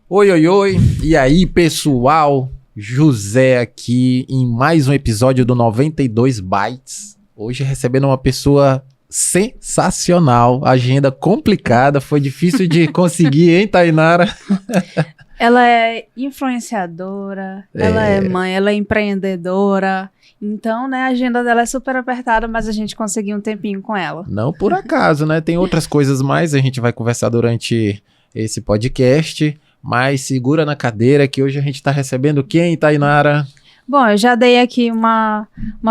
Oi, oi, oi. E aí, pessoal? José aqui em mais um episódio do 92 Bytes. Hoje recebendo uma pessoa sensacional. Agenda complicada, foi difícil de conseguir, hein, Tainara? Ela é influenciadora, ela é mãe, ela é empreendedora. Então, né, a agenda dela é super apertada, mas a gente conseguiu um tempinho com ela. Não por acaso, né? Tem outras coisas mais, a gente vai conversar durante esse podcast. Mas segura na cadeira que hoje a gente tá recebendo quem, Tainara? Bom, eu já dei aqui uma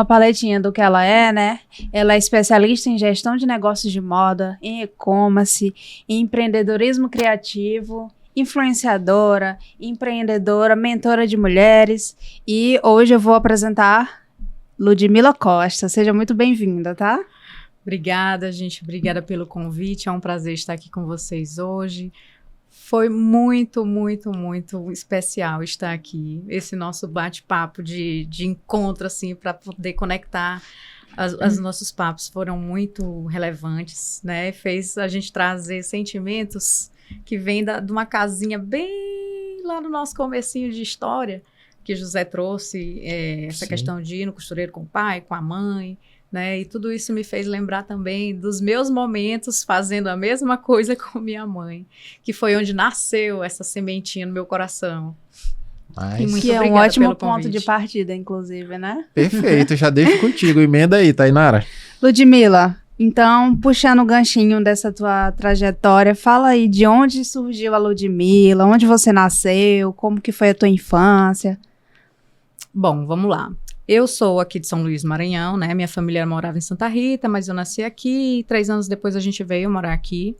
paletinha do que ela é, né? Ela é especialista em gestão de negócios de moda, em e-commerce, em empreendedorismo criativo, influenciadora, empreendedora, mentora de mulheres. E hoje eu vou apresentar Ludmila Costa. Seja muito bem-vinda, tá? Obrigada, gente. Obrigada pelo convite. É um prazer estar aqui com vocês hoje. Foi muito, muito, muito especial estar aqui. Esse nosso bate-papo de encontro, assim, para poder conectar. Os nossos papos foram muito relevantes, né? Fez a gente trazer sentimentos que vêm de uma casinha bem lá no nosso comecinho de história, que José trouxe essa questão de ir no costureiro com o pai, com a mãe, né? E tudo isso me fez lembrar também dos meus momentos fazendo a mesma coisa com minha mãe, que foi onde nasceu essa sementinha no meu coração. Mas... Que é um ótimo ponto de partida, inclusive, né? Perfeito, já deixo contigo. Emenda aí, Tainara. Ludmila, então, puxando o ganchinho dessa tua trajetória, fala aí de onde surgiu a Ludmila, onde você nasceu, como que foi a tua infância. Bom, vamos lá. Eu sou aqui de São Luís, Maranhão, né? Minha família morava em Santa Rita, mas eu nasci aqui e 3 anos depois a gente veio morar aqui.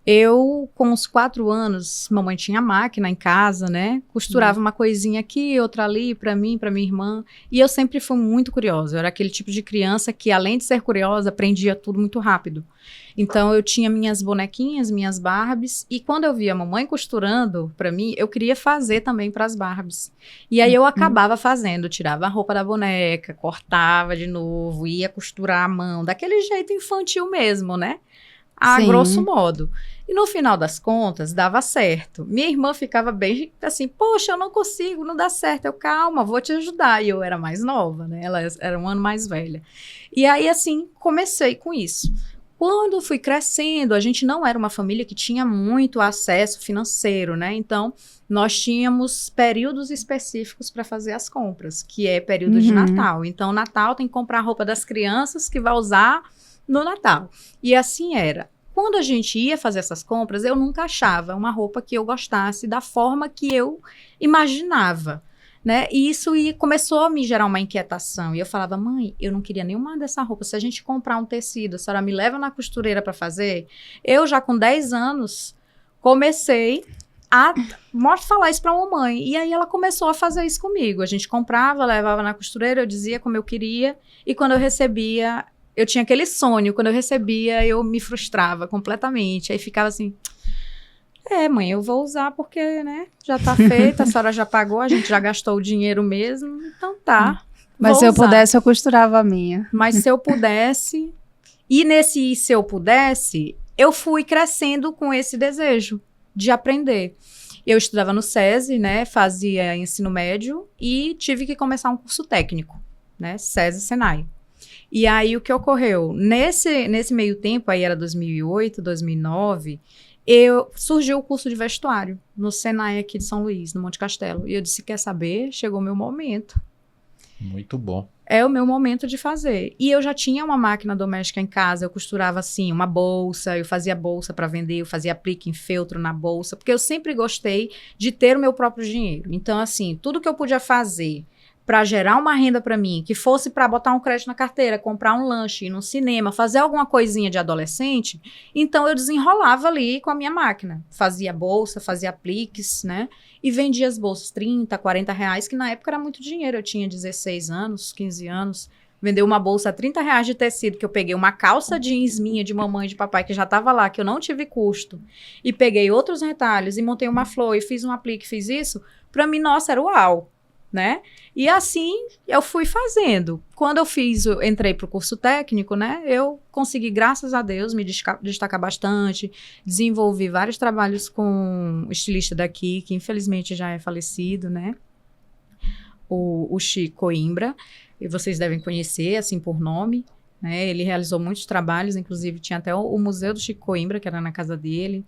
Eu, com uns 4 anos, mamãe tinha máquina em casa, né? Costurava uma coisinha aqui, outra ali, pra mim, pra minha irmã. E eu sempre fui muito curiosa. Eu era aquele tipo de criança que, além de ser curiosa, aprendia tudo muito rápido. Então, eu tinha minhas bonequinhas, minhas Barbies. E quando eu via a mamãe costurando pra mim, eu queria fazer também pras Barbies. E aí, eu acabava fazendo. Tirava a roupa da boneca, cortava de novo, ia costurar a mão. Daquele jeito infantil mesmo, né? A grosso modo. E no final das contas, dava certo. Minha irmã ficava bem assim, poxa, eu não consigo, não dá certo. Eu, calma, vou te ajudar. E eu era mais nova, né? Ela era um ano mais velha. E aí, assim, comecei com isso. Quando fui crescendo, a gente não era uma família que tinha muito acesso financeiro, né? Então, nós tínhamos períodos específicos para fazer as compras, que é período de Natal. Então, Natal tem que comprar a roupa das crianças que vai usar no Natal. E assim era. Quando a gente ia fazer essas compras, eu nunca achava uma roupa que eu gostasse da forma que eu imaginava, né? E isso começou a me gerar uma inquietação. E eu falava, mãe, eu não queria nenhuma dessa roupa. Se a gente comprar um tecido, a senhora me leva na costureira para fazer? Eu já com 10 anos comecei a falar isso para a mamãe. E aí ela começou a fazer isso comigo. A gente comprava, levava na costureira, eu dizia como eu queria. E quando eu recebia... Eu tinha aquele sonho, quando eu recebia, eu me frustrava completamente. Aí ficava assim, mãe, eu vou usar porque, né, já tá feita, a senhora já pagou, a gente já gastou o dinheiro mesmo, então tá. Mas se eu pudesse, eu costurava a minha. Mas se eu pudesse, e nesse se eu pudesse, eu fui crescendo com esse desejo de aprender. Eu estudava no SESI, né, fazia ensino médio e tive que começar um curso técnico, né, SESI Senai. E aí, o que ocorreu? Nesse meio tempo, aí era 2008, 2009, surgiu o curso de vestuário no Senai aqui de São Luís, no Monte Castelo. E eu disse, quer saber? Chegou o meu momento. Muito bom. É o meu momento de fazer. E eu já tinha uma máquina doméstica em casa, eu costurava assim, uma bolsa, eu fazia bolsa para vender, eu fazia aplique em feltro na bolsa, porque eu sempre gostei de ter o meu próprio dinheiro. Então, assim, tudo que eu podia fazer para gerar uma renda para mim, que fosse para botar um crédito na carteira, comprar um lanche, ir no cinema, fazer alguma coisinha de adolescente, então eu desenrolava ali com a minha máquina. Fazia bolsa, fazia apliques, né? E vendia as bolsas, 30, 40 reais, que na época era muito dinheiro. Eu tinha 16 anos, 15 anos. Vendeu uma bolsa a 30 reais de tecido, que eu peguei uma calça jeans minha, de mamãe e de papai, que já estava lá, que eu não tive custo. E peguei outros retalhos e montei uma flor e fiz um aplique, fiz isso. Para mim, nossa, era uau. né? E assim eu fui fazendo. Quando entrei para o curso técnico, né? Eu consegui, graças a Deus, me destacar bastante, desenvolvi vários trabalhos com o estilista daqui, que infelizmente já é falecido, né? O Chico Coimbra, e vocês devem conhecer, assim, por nome, né? Ele realizou muitos trabalhos, inclusive tinha até o Museu do Chico Coimbra, que era na casa dele.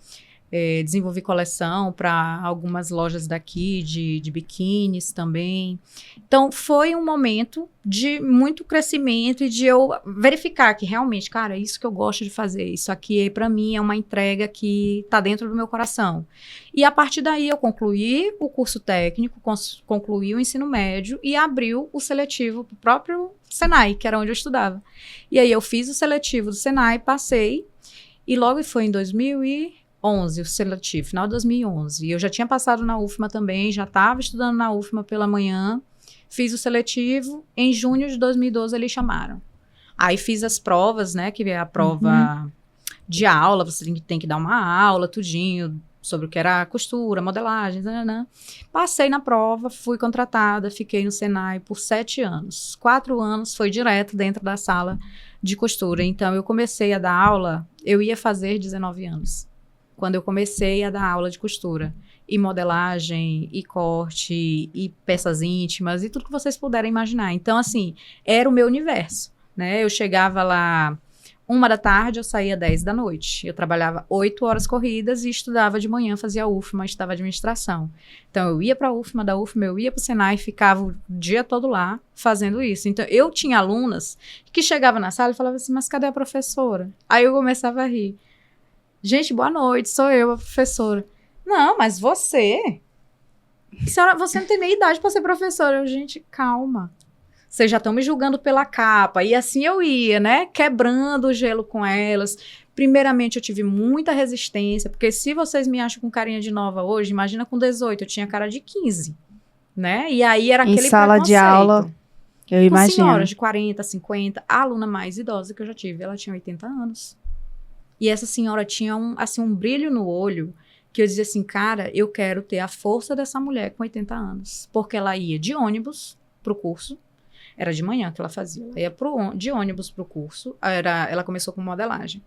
Desenvolvi coleção para algumas lojas daqui, de biquínis também. Então, foi um momento de muito crescimento e de eu verificar que realmente, cara, é isso que eu gosto de fazer. Isso aqui, para mim, é uma entrega que está dentro do meu coração. E, a partir daí, eu concluí o curso técnico, concluí o ensino médio e abriu o seletivo para o próprio Senai, que era onde eu estudava. E aí, eu fiz o seletivo do Senai, passei, e logo foi em 2011, o seletivo, final de 2011. Eu já tinha passado na UFMA também, já estava estudando na UFMA pela manhã, fiz o seletivo, em junho de 2012 eles chamaram. Aí fiz as provas, né, que é a prova de aula, você tem que dar uma aula, tudinho, sobre o que era costura, modelagem, nananã. Passei na prova, fui contratada, fiquei no Senai por 7 anos. 4 anos foi direto dentro da sala de costura. Então, eu comecei a dar aula, eu ia fazer 19 anos. Quando eu comecei a dar aula de costura, e modelagem, e corte, e peças íntimas, e tudo que vocês puderem imaginar. Então, assim, era o meu universo, né? Eu chegava lá 1 da tarde, eu saía 10 da noite. Eu trabalhava 8 horas corridas e estudava de manhã, fazia UFMA, estudava administração. Então, eu ia para a UFMA, da UFMA eu ia para o Senai, ficava o dia todo lá fazendo isso. Então, eu tinha alunas que chegavam na sala e falavam assim, mas cadê a professora? Aí eu começava a rir. Gente, boa noite, sou eu, a professora. Não, mas você não tem nem idade para ser professora. Eu, gente, calma. Vocês já estão me julgando pela capa. E assim eu ia, né? Quebrando o gelo com elas. Primeiramente, eu tive muita resistência, porque se vocês me acham com carinha de nova hoje, imagina com 18, eu tinha cara de 15, né? E aí era aquele sala de aula, eu imagino. Com senhoras de 40, 50, a aluna mais idosa que eu já tive, ela tinha 80 anos. E essa senhora tinha um brilho no olho, que eu dizia assim, cara, eu quero ter a força dessa mulher com 80 anos. Porque ela ia de ônibus pro curso, era de manhã que ela fazia, ela ia de ônibus pro curso, ela começou com modelagem.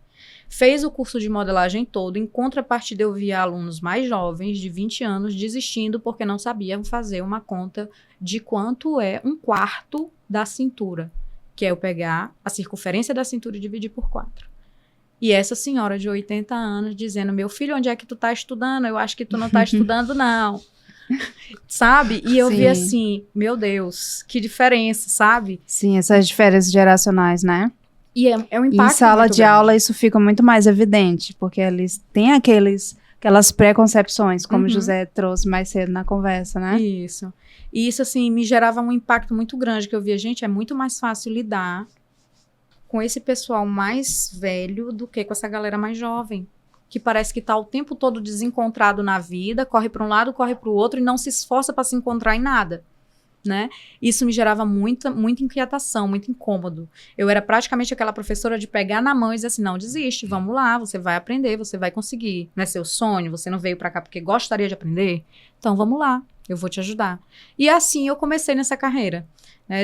Fez o curso de modelagem todo, em contrapartida eu via alunos mais jovens, de 20 anos, desistindo porque não sabiam fazer uma conta de quanto é 1/4 da cintura, que é eu pegar a circunferência da cintura e dividir por 4. E essa senhora de 80 anos dizendo, meu filho, onde é que tu tá estudando? Eu acho que tu não tá estudando, não. Sabe? E eu vi assim, meu Deus, que diferença, sabe? Sim, essas diferenças geracionais, né? E é um impacto em sala de grande. aula isso fica muito mais evidente, porque eles têm aquelas preconcepções, como o José trouxe mais cedo na conversa, né? Isso. E isso, assim, me gerava um impacto muito grande, que eu via, gente, é muito mais fácil lidar com esse pessoal mais velho do que com essa galera mais jovem, que parece que tá o tempo todo desencontrado na vida, corre para um lado, corre para o outro e não se esforça para se encontrar em nada, né? Isso me gerava muita inquietação, muito incômodo. Eu era praticamente aquela professora de pegar na mão e dizer assim, não desiste, vamos lá, você vai aprender, você vai conseguir. Não é seu sonho, você não veio para cá porque gostaria de aprender? Então vamos lá, eu vou te ajudar. E assim eu comecei nessa carreira.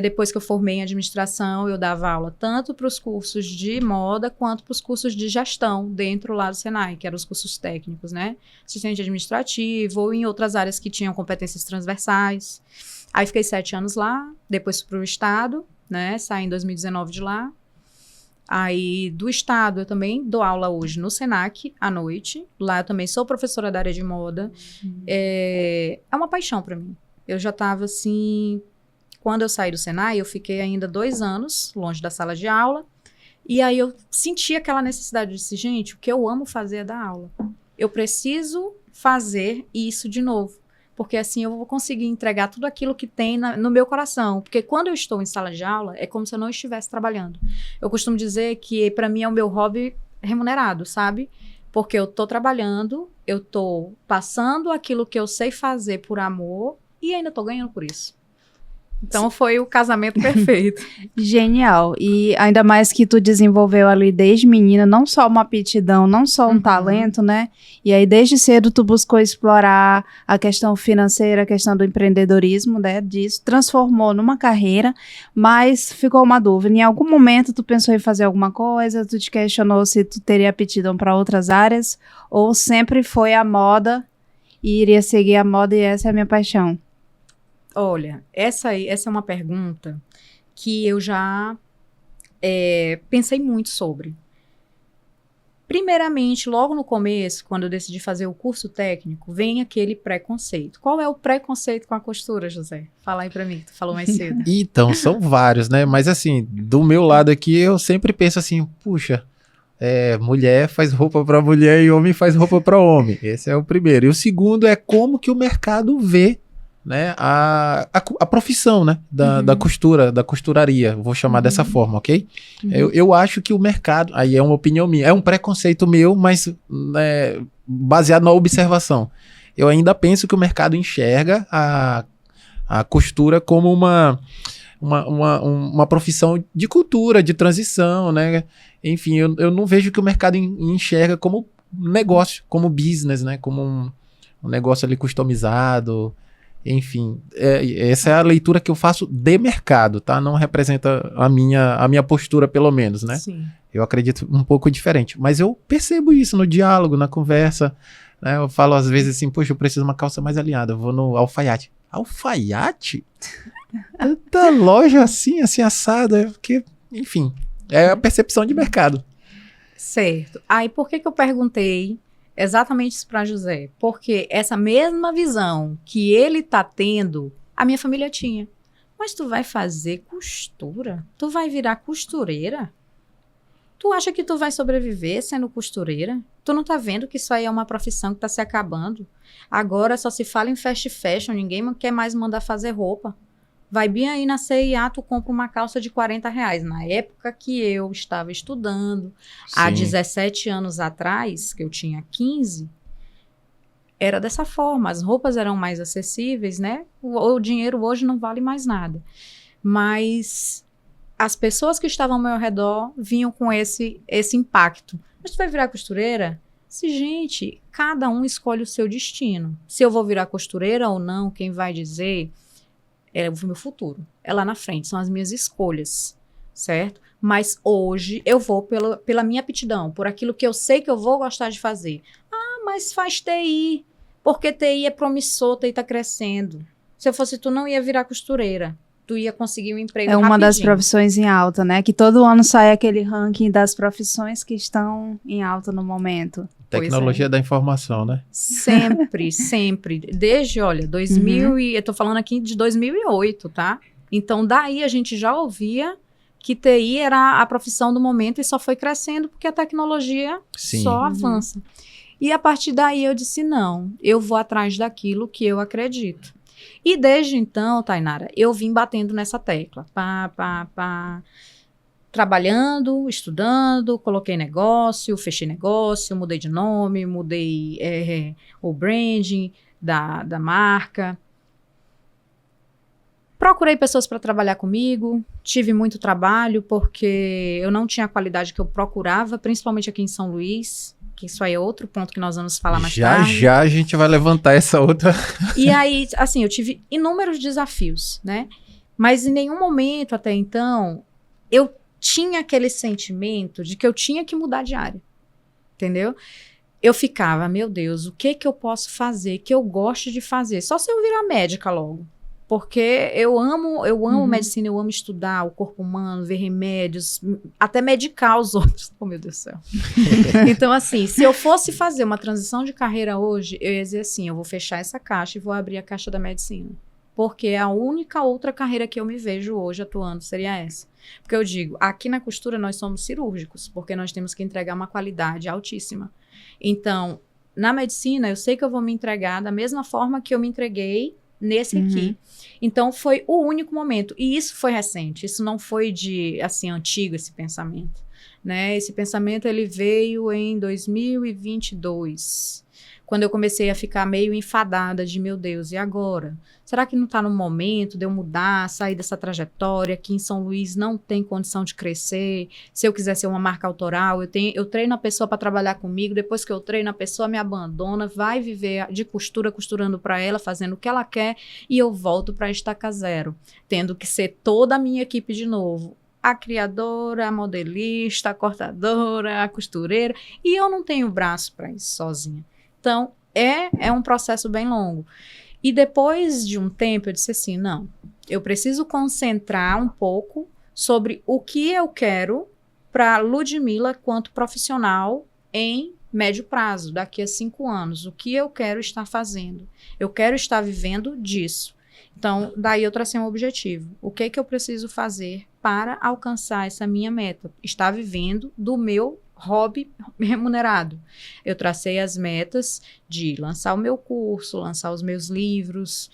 Depois que eu formei em administração, eu dava aula tanto para os cursos de moda quanto para os cursos de gestão dentro lá do Senai, que eram os cursos técnicos, né? Assistente administrativo ou em outras áreas que tinham competências transversais. Aí fiquei 7 anos lá, depois fui para o estado, né? Saí em 2019 de lá. Aí do estado eu também dou aula hoje no Senac à noite. Lá eu também sou professora da área de moda. É uma paixão para mim. Eu já estava assim... Quando eu saí do Senai, eu fiquei ainda 2 anos longe da sala de aula. E aí eu senti aquela necessidade de dizer, gente, o que eu amo fazer é dar aula. Eu preciso fazer isso de novo. Porque assim eu vou conseguir entregar tudo aquilo que tem no meu coração. Porque quando eu estou em sala de aula, é como se eu não estivesse trabalhando. Eu costumo dizer que para mim é o meu hobby remunerado, sabe? Porque eu tô trabalhando, eu tô passando aquilo que eu sei fazer por amor e ainda tô ganhando por isso. Então foi o casamento perfeito. Genial. E ainda mais que tu desenvolveu ali desde menina, não só uma aptidão, não só um talento, né? E aí desde cedo tu buscou explorar a questão financeira, a questão do empreendedorismo, né? Disso, transformou numa carreira, mas ficou uma dúvida. Em algum momento tu pensou em fazer alguma coisa, tu te questionou se tu teria aptidão para outras áreas, ou sempre foi a moda e iria seguir a moda e essa é a minha paixão? Olha, essa é uma pergunta que eu já pensei muito sobre. Primeiramente, logo no começo, quando eu decidi fazer o curso técnico, vem aquele preconceito. Qual é o preconceito com a costura, José? Fala aí pra mim, que tu falou mais cedo. Então, são vários, né? Mas assim, do meu lado aqui, eu sempre penso assim, puxa, mulher faz roupa para mulher e homem faz roupa para homem. Esse é o primeiro. E o segundo é como que o mercado vê, né, a profissão, né, da costura, da costuraria, vou chamar dessa forma, ok? Eu acho que o mercado, aí é uma opinião minha, é um preconceito meu, mas baseado na observação. Eu ainda penso que o mercado enxerga a costura como uma profissão de cultura, de transição, né? Enfim, eu não vejo que o mercado enxerga como negócio, como business, né? Como um negócio ali customizado. Enfim, essa é a leitura que eu faço de mercado, tá? Não representa a minha postura, pelo menos, né? Sim. Eu acredito um pouco diferente. Mas eu percebo isso no diálogo, na conversa, né? Eu falo às vezes assim, poxa, eu preciso de uma calça mais alinhada. Eu vou no alfaiate. Alfaiate? Tanta loja assim assada. Porque, enfim, é a percepção de mercado. Certo. Aí, por que eu perguntei exatamente isso para José? Porque essa mesma visão que ele tá tendo, a minha família tinha. Mas tu vai fazer costura? Tu vai virar costureira? Tu acha que tu vai sobreviver sendo costureira? Tu não tá vendo que isso aí é uma profissão que tá se acabando? Agora só se fala em fast fashion, ninguém quer mais mandar fazer roupa. Vai bem aí na C&A, tu compra uma calça de R$40. Na época que eu estava estudando, há 17 anos atrás, que eu tinha 15, era dessa forma. As roupas eram mais acessíveis, né? O dinheiro hoje não vale mais nada. Mas as pessoas que estavam ao meu redor vinham com esse impacto. Mas tu vai virar costureira? Gente, cada um escolhe o seu destino. Se eu vou virar costureira ou não, quem vai dizer é o meu futuro. É lá na frente, são as minhas escolhas, certo? Mas hoje eu vou pela minha aptidão, por aquilo que eu sei que eu vou gostar de fazer. Ah, mas faz TI, porque TI é promissor, TI tá crescendo. Se eu fosse tu, não ia virar costureira. Tu ia conseguir um emprego rapidinho. É uma das rapidinho. profissões em alta, né? Que todo ano sai aquele ranking das profissões que estão em alta no momento. Tecnologia da informação, né? Sempre, sempre. Desde, olha, 2000 e... Eu tô falando aqui de 2008, tá? Então, daí a gente já ouvia que TI era a profissão do momento e só foi crescendo porque a tecnologia só avança. E a partir daí eu disse, não, eu vou atrás daquilo que eu acredito. E desde então, Tainara, eu vim batendo nessa tecla. Trabalhando, estudando, coloquei negócio, fechei negócio, mudei de nome, mudei o branding da marca. Procurei pessoas para trabalhar comigo, tive muito trabalho porque eu não tinha a qualidade que eu procurava, principalmente aqui em São Luís, que isso aí é outro ponto que nós vamos falar mais tarde. Já a gente vai levantar essa outra. E aí, assim, eu tive inúmeros desafios, né? Mas em nenhum momento até então eu tinha aquele sentimento de que eu tinha que mudar de área, entendeu? Eu ficava, meu Deus, o que eu posso fazer que eu gosto de fazer? Só se eu virar médica logo. Porque eu amo medicina, eu amo estudar o corpo humano, ver remédios, até medicar os outros. Oh, meu Deus do céu. Então, assim, se eu fosse fazer uma transição de carreira hoje, eu ia dizer assim, eu vou fechar essa caixa e vou abrir a caixa da medicina. Porque a única outra carreira que eu me vejo hoje atuando seria essa. Porque eu digo, aqui na costura nós somos cirúrgicos, porque nós temos que entregar uma qualidade altíssima. Então, na medicina, eu sei que eu vou me entregar da mesma forma que eu me entreguei nesse aqui. Então, foi o único momento. E isso foi recente. Isso não foi antigo, esse pensamento. Né? Esse pensamento, ele veio em 2022. quando eu comecei a ficar meio enfadada de, meu Deus, e agora? Será que não está no momento de eu mudar, sair dessa trajetória? Aqui em São Luís não tem condição de crescer. Se eu quiser ser uma marca autoral, eu treino a pessoa para trabalhar comigo, depois que eu treino a pessoa me abandona, vai viver de costura, costurando para ela, fazendo o que ela quer, e eu volto para estaca zero, tendo que ser toda a minha equipe de novo. A criadora, a modelista, a cortadora, a costureira, e eu não tenho braço para isso sozinha. Então, é um processo bem longo. E depois de um tempo, eu disse assim, não, eu preciso concentrar um pouco sobre o que eu quero para Ludmila quanto profissional em médio prazo, daqui a 5 anos. O que eu quero estar fazendo? Eu quero estar vivendo disso. Então, daí eu tracei um objetivo. O que eu preciso fazer para alcançar essa minha meta? Estar vivendo do meu hobby remunerado. Eu tracei as metas de lançar o meu curso, lançar os meus livros,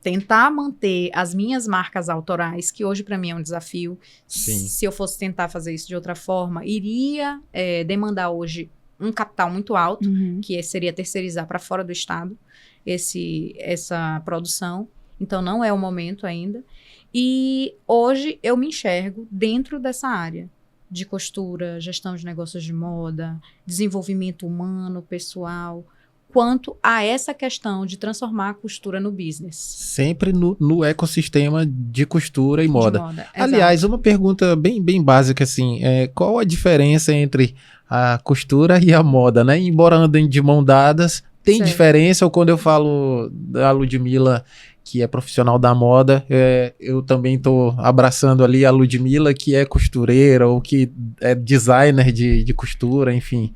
tentar manter as minhas marcas autorais, que hoje para mim é um desafio. Sim. Se eu fosse tentar fazer isso de outra forma, iria demandar hoje um capital muito alto, que seria terceirizar para fora do estado essa produção. Então, não é o momento ainda. E hoje eu me enxergo dentro dessa área de costura, gestão de negócios de moda, desenvolvimento humano, pessoal, quanto a essa questão de transformar a costura no business. Sempre no ecossistema de costura e moda. Aliás, exato. uma pergunta bem básica, assim, qual a diferença entre a costura e a moda, né? Embora andem de mão dadas, tem Certo. diferença? Ou quando eu falo da Ludmila, que é profissional da moda, eu também estou abraçando ali a Ludmila, que é costureira ou que é designer de costura, enfim.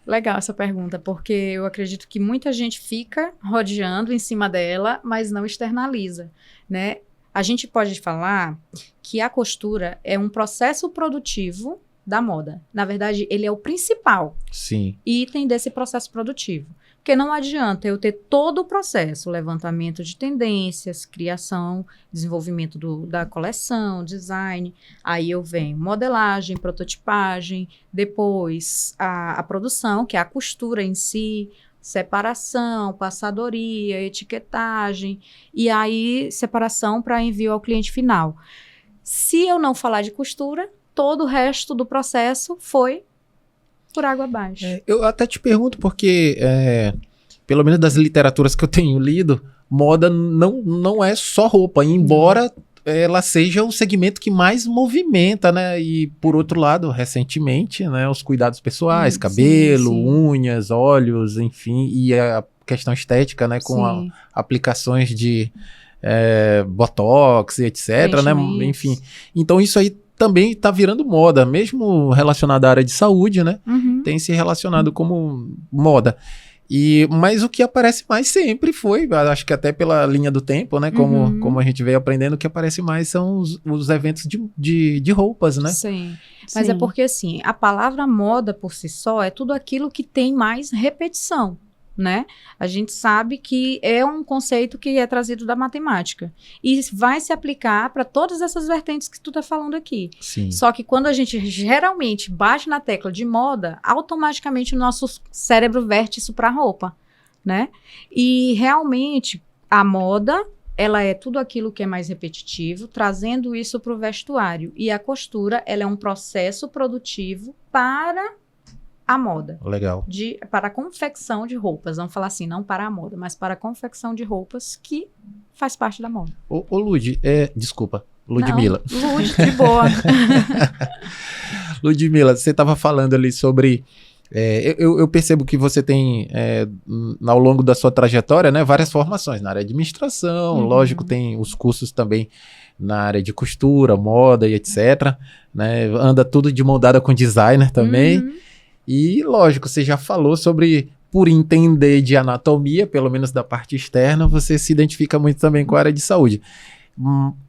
Legal essa pergunta, porque eu acredito que muita gente fica rodeando em cima dela, mas não externaliza, né? A gente pode falar que a costura é um processo produtivo da moda. Na verdade, ele é o principal item desse processo produtivo. Porque não adianta eu ter todo o processo, levantamento de tendências, criação, desenvolvimento da coleção, design, aí eu venho modelagem, prototipagem, depois a produção, que é a costura em si, separação, passadoria, etiquetagem, e aí separação para envio ao cliente final. Se eu não falar de costura, todo o resto do processo foi por água abaixo. Eu até te pergunto porque, pelo menos das literaturas que eu tenho lido, moda não é só roupa, embora ela seja o segmento que mais movimenta, né? E, por outro lado, recentemente, né, os cuidados pessoais, cabelo, unhas, olhos, enfim, e a questão estética, né, com aplicações de botox e etc, né? Enfim, então isso aí também está virando moda, mesmo relacionado à área de saúde, né? Tem se relacionado como moda. Mas o que aparece mais sempre foi, acho que até pela linha do tempo, né? Como a gente veio aprendendo, o que aparece mais são os eventos de roupas, né? Sim. Mas é porque, assim, a palavra moda por si só é tudo aquilo que tem mais repetição, né? A gente sabe que é um conceito que é trazido da matemática e vai se aplicar para todas essas vertentes que tu tá falando aqui. Sim. Só que quando a gente geralmente bate na tecla de moda, automaticamente o nosso cérebro verte isso para roupa, né? E realmente a moda, ela é tudo aquilo que é mais repetitivo, trazendo isso para o vestuário, e a costura, ela é um processo produtivo para a moda. Legal. Para a confecção de roupas. Vamos falar assim, não para a moda, mas para a confecção de roupas que faz parte da moda. Ô Lud, desculpa, Ludmila. Não, Lud, de boa. Ludmila, você estava falando ali sobre... eu percebo que você tem, ao longo da sua trajetória, né, várias formações na área de administração, lógico, tem os cursos também na área de costura, moda e etc, né, anda tudo de mão dada com designer também. E, lógico, você já falou sobre, por entender de anatomia, pelo menos da parte externa, você se identifica muito também com a área de saúde.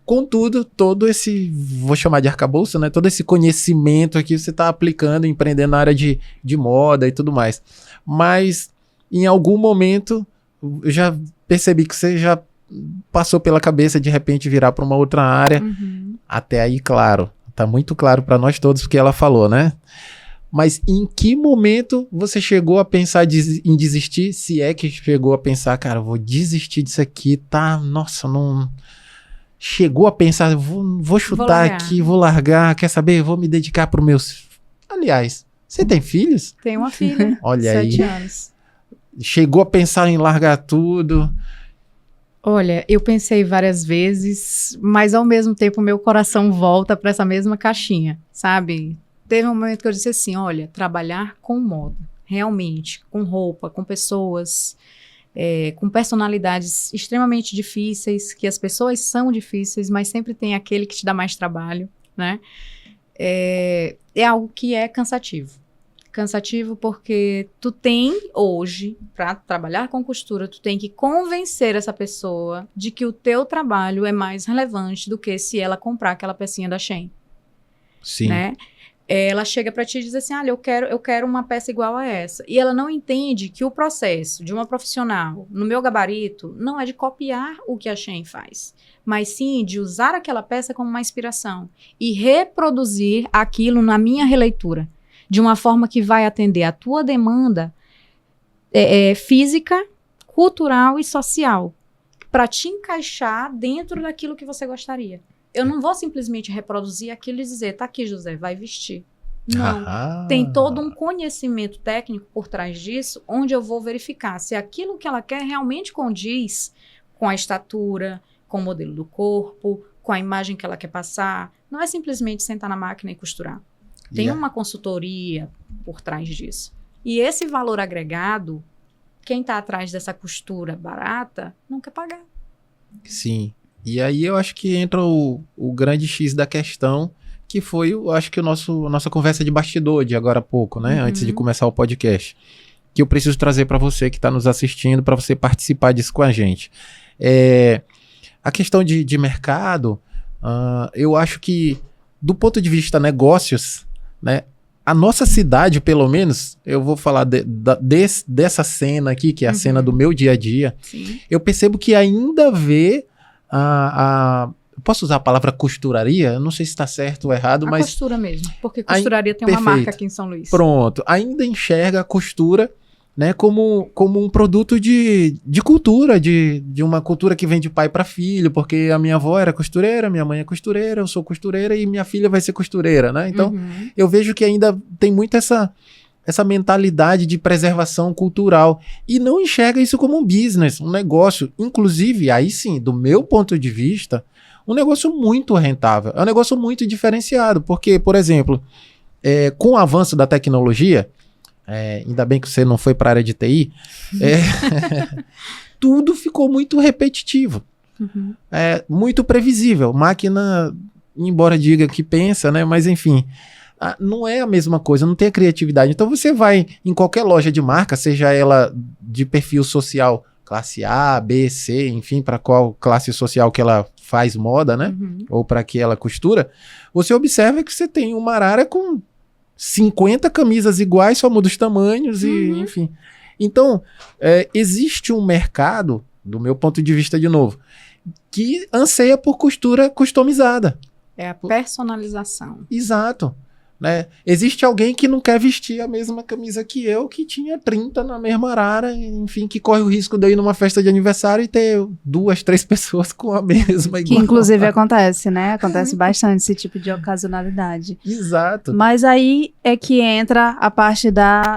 Contudo, todo esse, vou chamar de arcabouço, né? Todo esse conhecimento aqui você está aplicando, empreendendo na área de moda e tudo mais. Mas, em algum momento, eu já percebi que você já passou pela cabeça de repente virar para uma outra área. Até aí, claro, está muito claro para nós todos o que ela falou, né? Mas em que momento você chegou a pensar em desistir? Se é que chegou a pensar, cara, vou desistir disso aqui, tá? Nossa, não... Chegou a pensar, vou chutar aqui, vou largar, quer saber? Vou me dedicar para os meus... Aliás, você tem filhos? Tenho uma filha, Olha 7 aí. anos. Chegou a pensar em largar tudo? Olha, eu pensei várias vezes, mas ao mesmo tempo meu coração volta para essa mesma caixinha, sabe? Teve um momento que eu disse assim, olha, trabalhar com moda, realmente, com roupa, com pessoas, com personalidades extremamente difíceis, que as pessoas são difíceis, mas sempre tem aquele que te dá mais trabalho, né? É algo que é cansativo. Cansativo porque tu tem hoje, para trabalhar com costura, tu tem que convencer essa pessoa de que o teu trabalho é mais relevante do que se ela comprar aquela pecinha da Shein. Sim. Né? Ela chega para ti e diz assim, olha, eu quero uma peça igual a essa. E ela não entende que o processo de uma profissional, no meu gabarito, não é de copiar o que a Shein faz, mas sim de usar aquela peça como uma inspiração e reproduzir aquilo na minha releitura, de uma forma que vai atender a tua demanda física, cultural e social, para te encaixar dentro daquilo que você gostaria. Eu não vou simplesmente reproduzir aquilo e dizer, tá aqui, José, vai vestir. Não. Tem todo um conhecimento técnico por trás disso, onde eu vou verificar se aquilo que ela quer realmente condiz com a estatura, com o modelo do corpo, com a imagem que ela quer passar. Não é simplesmente sentar na máquina e costurar. Tem uma consultoria por trás disso. E esse valor agregado, quem está atrás dessa costura barata, não quer pagar. Sim. E aí eu acho que entra o grande X da questão, que foi, eu acho que nossa conversa de bastidor de agora há pouco, né? Antes de começar o podcast. Que eu preciso trazer para você que está nos assistindo, para você participar disso com a gente. A questão de mercado, eu acho que, do ponto de vista negócios, né, a nossa cidade, pelo menos, eu vou falar dessa cena aqui, que é a cena do meu dia a dia. Sim. Eu percebo que ainda vê posso usar a palavra costuraria? Eu não sei se está certo ou errado, mas... costura mesmo, porque costuraria tem uma marca aqui em São Luís. Pronto. Ainda enxerga a costura, né, como um produto de cultura, de uma cultura que vem de pai para filho, porque a minha avó era costureira, minha mãe é costureira, eu sou costureira e minha filha vai ser costureira, né? Então, eu vejo que ainda tem muito essa mentalidade de preservação cultural e não enxerga isso como um business, um negócio. Inclusive, aí sim, do meu ponto de vista, um negócio muito rentável, é um negócio muito diferenciado, porque, por exemplo, com o avanço da tecnologia, ainda bem que você não foi para a área de TI, tudo ficou muito repetitivo, muito previsível. Máquina, embora diga que pensa, né, mas enfim, não é a mesma coisa, não tem a criatividade. Então você vai em qualquer loja de marca, seja ela de perfil social classe A, B, C, enfim, para qual classe social que ela faz moda, né, ou para que ela costura, você observa que você tem uma arara com 50 camisas iguais, só muda os tamanhos e enfim. Então, existe um mercado, do meu ponto de vista de novo, que anseia por costura customizada. É a personalização. Exato. Né? Existe alguém que não quer vestir a mesma camisa que eu, que tinha 30 na mesma arara, enfim, que corre o risco de eu ir numa festa de aniversário e ter 2, 3 pessoas com a mesma igual. Que inclusive acontece, né? Acontece bastante esse tipo de ocasionalidade. Exato. Mas aí é que entra a parte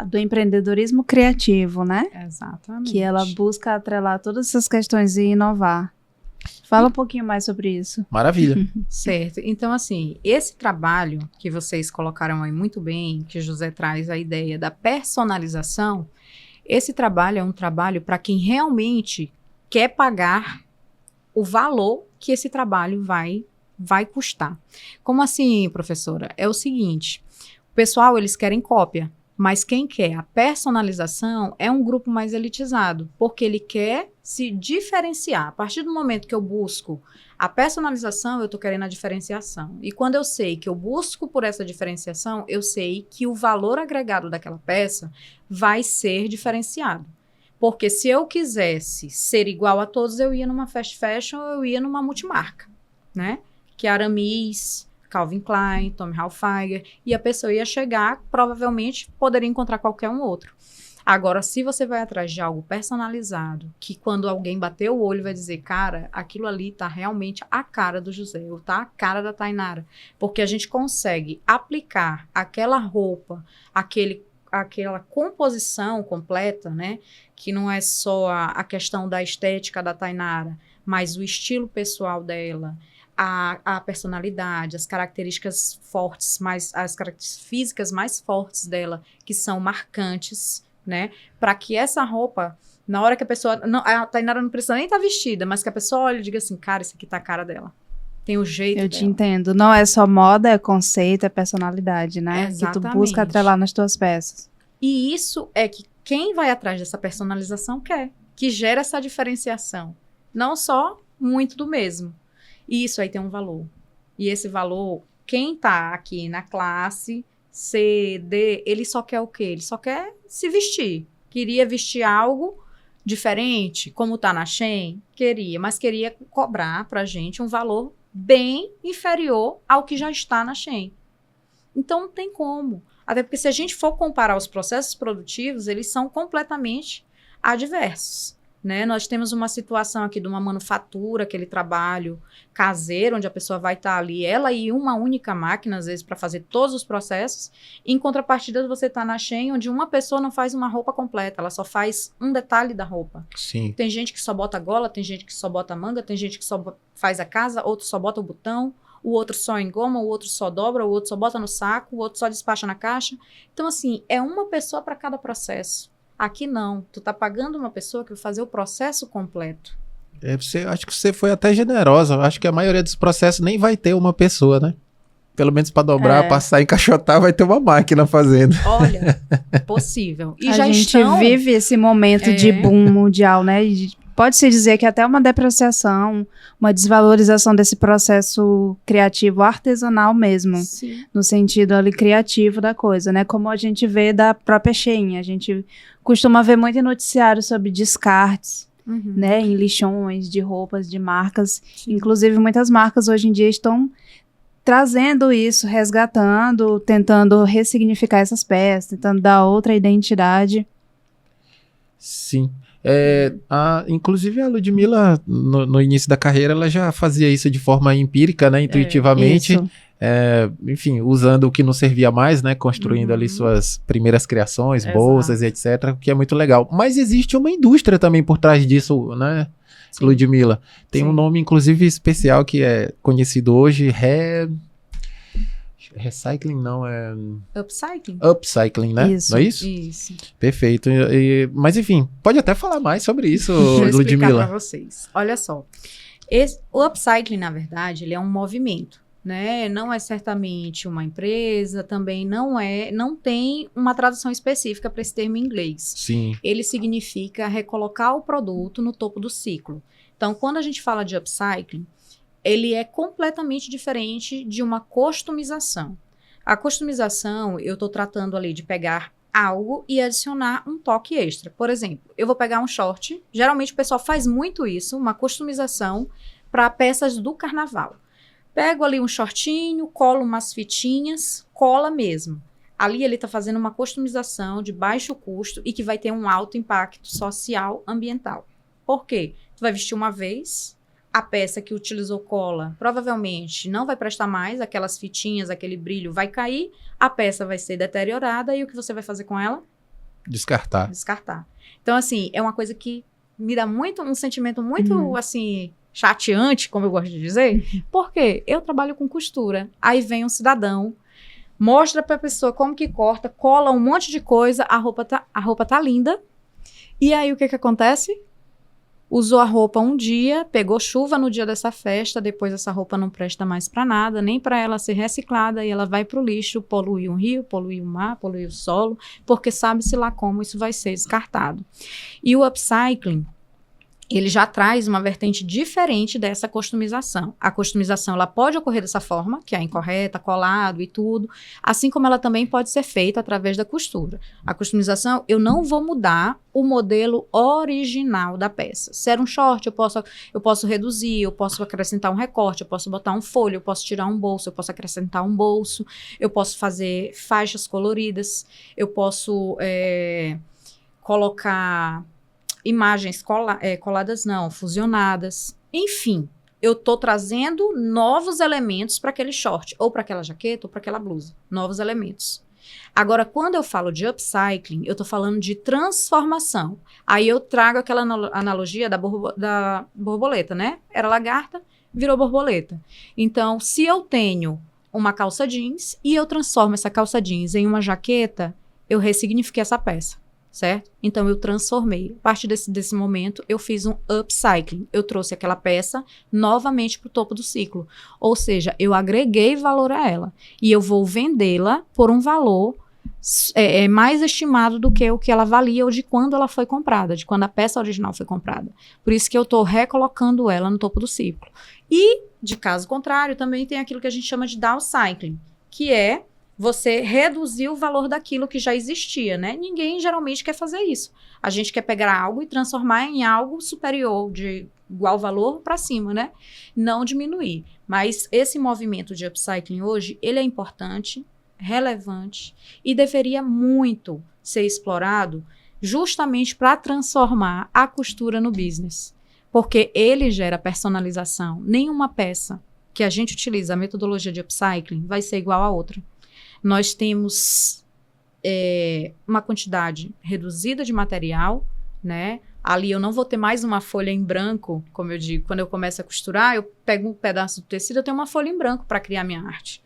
do empreendedorismo criativo, né? Exatamente. Que ela busca atrelar todas essas questões e inovar. Fala um pouquinho mais sobre isso. Maravilha. Certo. Então, assim, esse trabalho que vocês colocaram aí muito bem, que o José traz a ideia da personalização, esse trabalho é um trabalho para quem realmente quer pagar o valor que esse trabalho vai custar. Como assim, professora? É o seguinte, o pessoal, eles querem cópia, mas quem quer a personalização é um grupo mais elitizado, porque ele quer se diferenciar. A partir do momento que eu busco a personalização, eu estou querendo a diferenciação. E quando eu sei que eu busco por essa diferenciação, eu sei que o valor agregado daquela peça vai ser diferenciado. Porque se eu quisesse ser igual a todos, eu ia numa fast fashion ou eu ia numa multimarca, né? Que a Aramis, Calvin Klein, Tommy Hilfiger, e a pessoa ia chegar, provavelmente poderia encontrar qualquer um outro. Agora, se você vai atrás de algo personalizado, que quando alguém bater o olho vai dizer, cara, aquilo ali tá realmente a cara do José, ou tá a cara da Tainara, porque a gente consegue aplicar aquela roupa, aquela composição completa, né, que não é só a questão da estética da Tainara, mas o estilo pessoal dela, a personalidade, as características fortes, as características físicas mais fortes dela, que são marcantes, né? Para que essa roupa, na hora que a pessoa... Não, a Tainara não precisa nem estar vestida, mas que a pessoa olhe e diga assim, cara, isso aqui tá a cara dela. Tem o jeito dela. Eu te entendo. Não é só moda, é conceito, é personalidade, né? Exatamente. Que tu busca atrelar nas tuas peças. E isso é que quem vai atrás dessa personalização quer, que gera essa diferenciação. Não só muito do mesmo. E isso aí tem um valor. E esse valor, quem tá aqui na classe C, D, ele só quer o quê? Ele só quer se vestir. Queria vestir algo diferente, como tá na Shein? Queria, mas queria cobrar pra gente um valor bem inferior ao que já está na Shein. Então não tem como. Até porque se a gente for comparar os processos produtivos, eles são completamente adversos. Né? Nós temos uma situação aqui de uma manufatura, aquele trabalho caseiro, onde a pessoa vai estar ali, ela e uma única máquina, às vezes, para fazer todos os processos. Em contrapartida, você está na Shein, onde uma pessoa não faz uma roupa completa, ela só faz um detalhe da roupa. Sim. Tem gente que só bota a gola, tem gente que só bota a manga, tem gente que só faz a casa, outro só bota o botão, o outro só engoma, o outro só dobra, o outro só bota no saco, o outro só despacha na caixa. Então, assim, é uma pessoa para cada processo. Aqui não, tu tá pagando uma pessoa que vai fazer o processo completo. Acho que você foi até generosa. Acho que a maioria dos processos nem vai ter uma pessoa, né? Pelo menos para dobrar, passar, encaixotar, vai ter uma máquina fazendo. Olha, possível. E a já gente vive esse momento de boom mundial, né? Pode-se dizer que até uma depreciação, uma desvalorização desse processo criativo artesanal mesmo. Sim. No sentido ali criativo da coisa, né? Como a gente vê da própria Shein. A gente costuma ver muito em noticiário sobre descartes, né? Em lixões de roupas, de marcas. Sim. Inclusive, muitas marcas hoje em dia estão trazendo isso, resgatando, tentando ressignificar essas peças, tentando dar outra identidade. Sim. Inclusive a Ludmilla, no início da carreira, ela já fazia isso de forma empírica, né, intuitivamente, enfim, usando o que não servia mais, né, construindo ali suas primeiras criações, bolsas e etc, que é muito legal. Mas existe uma indústria também por trás disso, né, Sim. Ludmilla? Tem um nome, inclusive, especial que é conhecido hoje, Recycling não, é... Upcycling? Upcycling, né? Isso. Não é isso? Isso. Perfeito. Mas enfim, pode até falar mais sobre isso, Ludmilla. Vou explicar Ludmilla. para vocês. Olha só. O upcycling, na verdade, ele é um movimento, né? Não é certamente uma empresa, também não tem uma tradução específica para esse termo em inglês. Sim. Ele significa recolocar o produto no topo do ciclo. Então, quando a gente fala de upcycling, ele é completamente diferente de uma customização. A customização, eu estou tratando ali de pegar algo e adicionar um toque extra. Por exemplo, eu vou pegar um short, geralmente o pessoal faz muito isso, uma customização para peças do carnaval. Pego ali um shortinho, colo umas fitinhas, cola mesmo. Ali ele está fazendo uma customização de baixo custo e que vai ter um alto impacto social, ambiental. Por quê? Tu vai vestir uma vez, a peça que utilizou cola provavelmente não vai prestar mais, aquelas fitinhas, aquele brilho vai cair, a peça vai ser deteriorada e o que você vai fazer com ela? Descartar. Então, assim, é uma coisa que me dá um sentimento muito, assim, chateante, como eu gosto de dizer, porque eu trabalho com costura, aí vem um cidadão, mostra pra pessoa como que corta, cola um monte de coisa, a roupa tá linda, e aí o que acontece? Usou a roupa um dia, pegou chuva no dia dessa festa, depois essa roupa não presta mais para nada, nem para ela ser reciclada, e ela vai para o lixo, polui um rio, polui o mar, polui o solo, porque sabe-se lá como isso vai ser descartado. E o upcycling, ele já traz uma vertente diferente dessa customização. A customização, ela pode ocorrer dessa forma, que é a incorreta, colado e tudo, assim como ela também pode ser feita através da costura. A customização, eu não vou mudar o modelo original da peça. Se era um short, eu posso reduzir, eu posso acrescentar um recorte, eu posso botar um folho, eu posso tirar um bolso, eu posso acrescentar um bolso, eu posso fazer faixas coloridas, eu posso colocar imagens coladas não, fusionadas. Enfim, eu tô trazendo novos elementos para aquele short, ou para aquela jaqueta, ou para aquela blusa. Novos elementos. Agora, quando eu falo de upcycling, eu tô falando de transformação. Aí eu trago aquela analogia da borboleta, né? Era lagarta, virou borboleta. Então, se eu tenho uma calça jeans e eu transformo essa calça jeans em uma jaqueta, eu ressignifiquei essa peça. Certo? Então, eu transformei. A partir desse momento, eu fiz um upcycling. Eu trouxe aquela peça novamente para o topo do ciclo. Ou seja, eu agreguei valor a ela. E eu vou vendê-la por um valor mais estimado do que o que ela valia ou de quando ela foi comprada, de quando a peça original foi comprada. Por isso que eu estou recolocando ela no topo do ciclo. E, de caso contrário, também tem aquilo que a gente chama de downcycling, que é você reduzir o valor daquilo que já existia, né? Ninguém geralmente quer fazer isso. A gente quer pegar algo e transformar em algo superior, de igual valor para cima, né? Não diminuir. Mas esse movimento de upcycling hoje, ele é importante, relevante e deveria muito ser explorado justamente para transformar a costura no business. Porque ele gera personalização. Nenhuma peça que a gente utiliza a metodologia de upcycling vai ser igual a outra. Nós temos uma quantidade reduzida de material, né? Ali eu não vou ter mais uma folha em branco, como eu digo. Quando eu começo a costurar, eu pego um pedaço do tecido, eu tenho uma folha em branco para criar minha arte.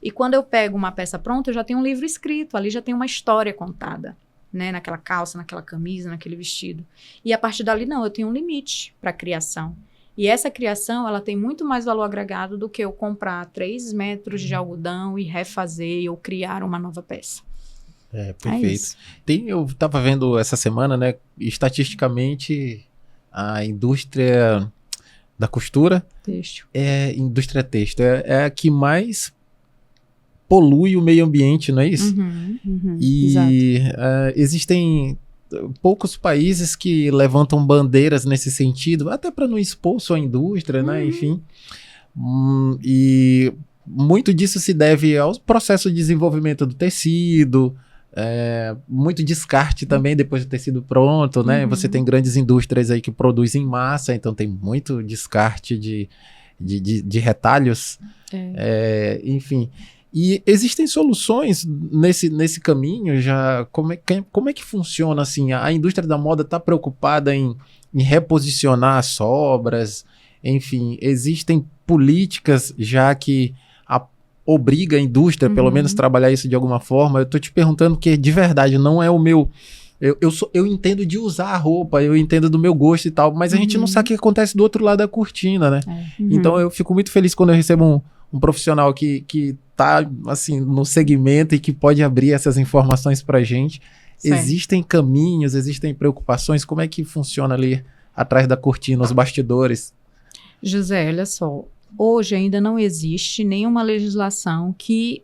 E quando eu pego uma peça pronta, eu já tenho um livro escrito, ali já tem uma história contada, né? Naquela calça, naquela camisa, naquele vestido. E a partir dali, não, eu tenho um limite para a criação. E essa criação, ela tem muito mais valor agregado do que eu comprar 3 metros de algodão e refazer ou criar uma nova peça. Perfeito. Eu estava vendo essa semana, né, estatisticamente, a indústria da costura, indústria têxtil, é a que mais polui o meio ambiente, não é isso? E existem poucos países que levantam bandeiras nesse sentido, até para não expor sua indústria, né? Enfim. E muito disso se deve ao processo de desenvolvimento do tecido, muito descarte também depois do tecido pronto, né? Você tem grandes indústrias aí que produzem massa, então tem muito descarte de retalhos, enfim. E existem soluções nesse caminho já? Como é que funciona assim? A indústria da moda está preocupada em reposicionar as sobras? Enfim, existem políticas já que obriga a indústria, pelo menos, trabalhar isso de alguma forma? Eu estou te perguntando porque, de verdade, não é o meu... Eu entendo de usar a roupa, eu entendo do meu gosto e tal, mas a gente não sabe o que acontece do outro lado da cortina, né? Então, eu fico muito feliz quando eu recebo um profissional que tá, assim, no segmento e que pode abrir essas informações pra gente. Sim. Existem caminhos, existem preocupações? Como é que funciona ali atrás da cortina, os bastidores? José, olha só, hoje ainda não existe nenhuma legislação que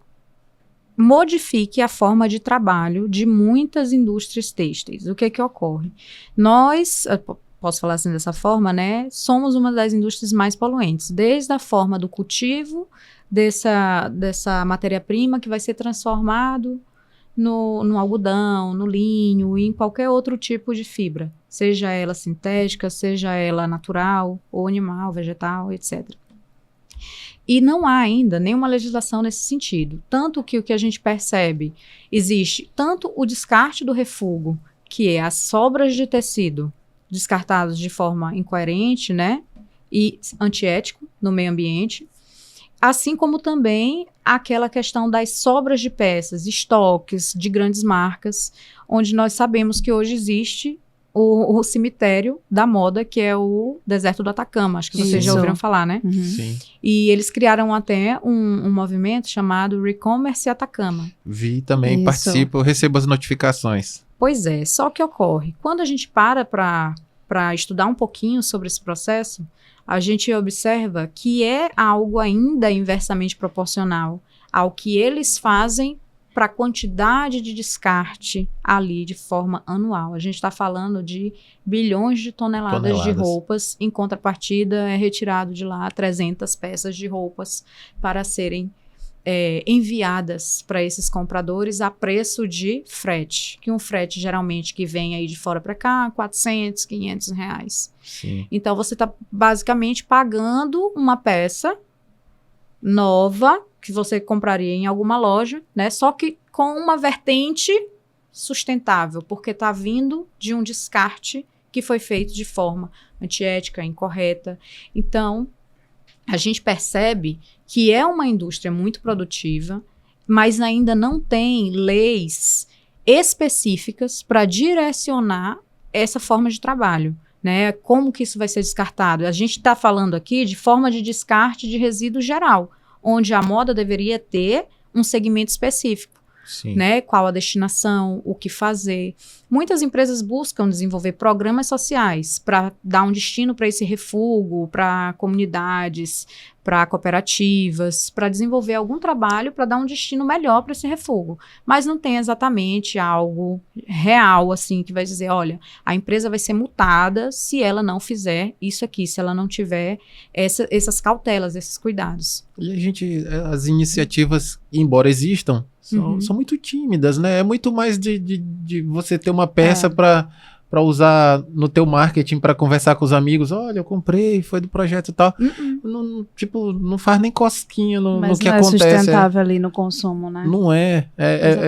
modifique a forma de trabalho de muitas indústrias têxteis. O que é que ocorre? Nós, posso falar assim dessa forma, né? Somos uma das indústrias mais poluentes, desde a forma do cultivo dessa matéria-prima que vai ser transformado no algodão, no linho e em qualquer outro tipo de fibra, seja ela sintética, seja ela natural ou animal, vegetal, etc. E não há ainda nenhuma legislação nesse sentido. Tanto que o que a gente percebe, existe tanto o descarte do refúgio, que é as sobras de tecido descartadas de forma incoerente, né, e antiético no meio ambiente, assim como também aquela questão das sobras de peças, estoques de grandes marcas, onde nós sabemos que hoje existe o cemitério da moda, que é o deserto do Atacama. Acho que vocês já ouviram falar, né? Sim. E eles criaram até um movimento chamado Recommerce Atacama. Vi também, participo, recebo as notificações. Pois é, só que ocorre, quando a gente para para estudar um pouquinho sobre esse processo, a gente observa que é algo ainda inversamente proporcional ao que eles fazem para a quantidade de descarte ali de forma anual. A gente está falando de bilhões de toneladas de roupas, em contrapartida é retirado de lá 300 peças de roupas para serem enviadas para esses compradores a preço de frete, que um frete geralmente que vem aí de fora para cá, 400, 500 reais. Sim. Então você está basicamente pagando uma peça nova que você compraria em alguma loja, né? Só que com uma vertente sustentável, porque está vindo de um descarte que foi feito de forma antiética, incorreta. Então, a gente percebe que é uma indústria muito produtiva, mas ainda não tem leis específicas para direcionar essa forma de trabalho, né? Como que isso vai ser descartado? A gente está falando aqui de forma de descarte de resíduo geral, onde a moda deveria ter um segmento específico. Sim. Né? Qual a destinação, o que fazer. Muitas empresas buscam desenvolver programas sociais para dar um destino para esse refúgio, para comunidades, para cooperativas, para desenvolver algum trabalho para dar um destino melhor para esse refúgio. Mas não tem exatamente algo real, assim, que vai dizer, olha, a empresa vai ser multada se ela não fizer isso aqui, se ela não tiver essas cautelas, esses cuidados. E as iniciativas, embora existam, são muito tímidas, né? É muito mais de você ter uma peça para usar no teu marketing, para conversar com os amigos. Olha, eu comprei, foi do projeto e tal. Não, tipo, não faz nem cosquinha no que acontece. Mas não é sustentável ali no consumo, né? Não é.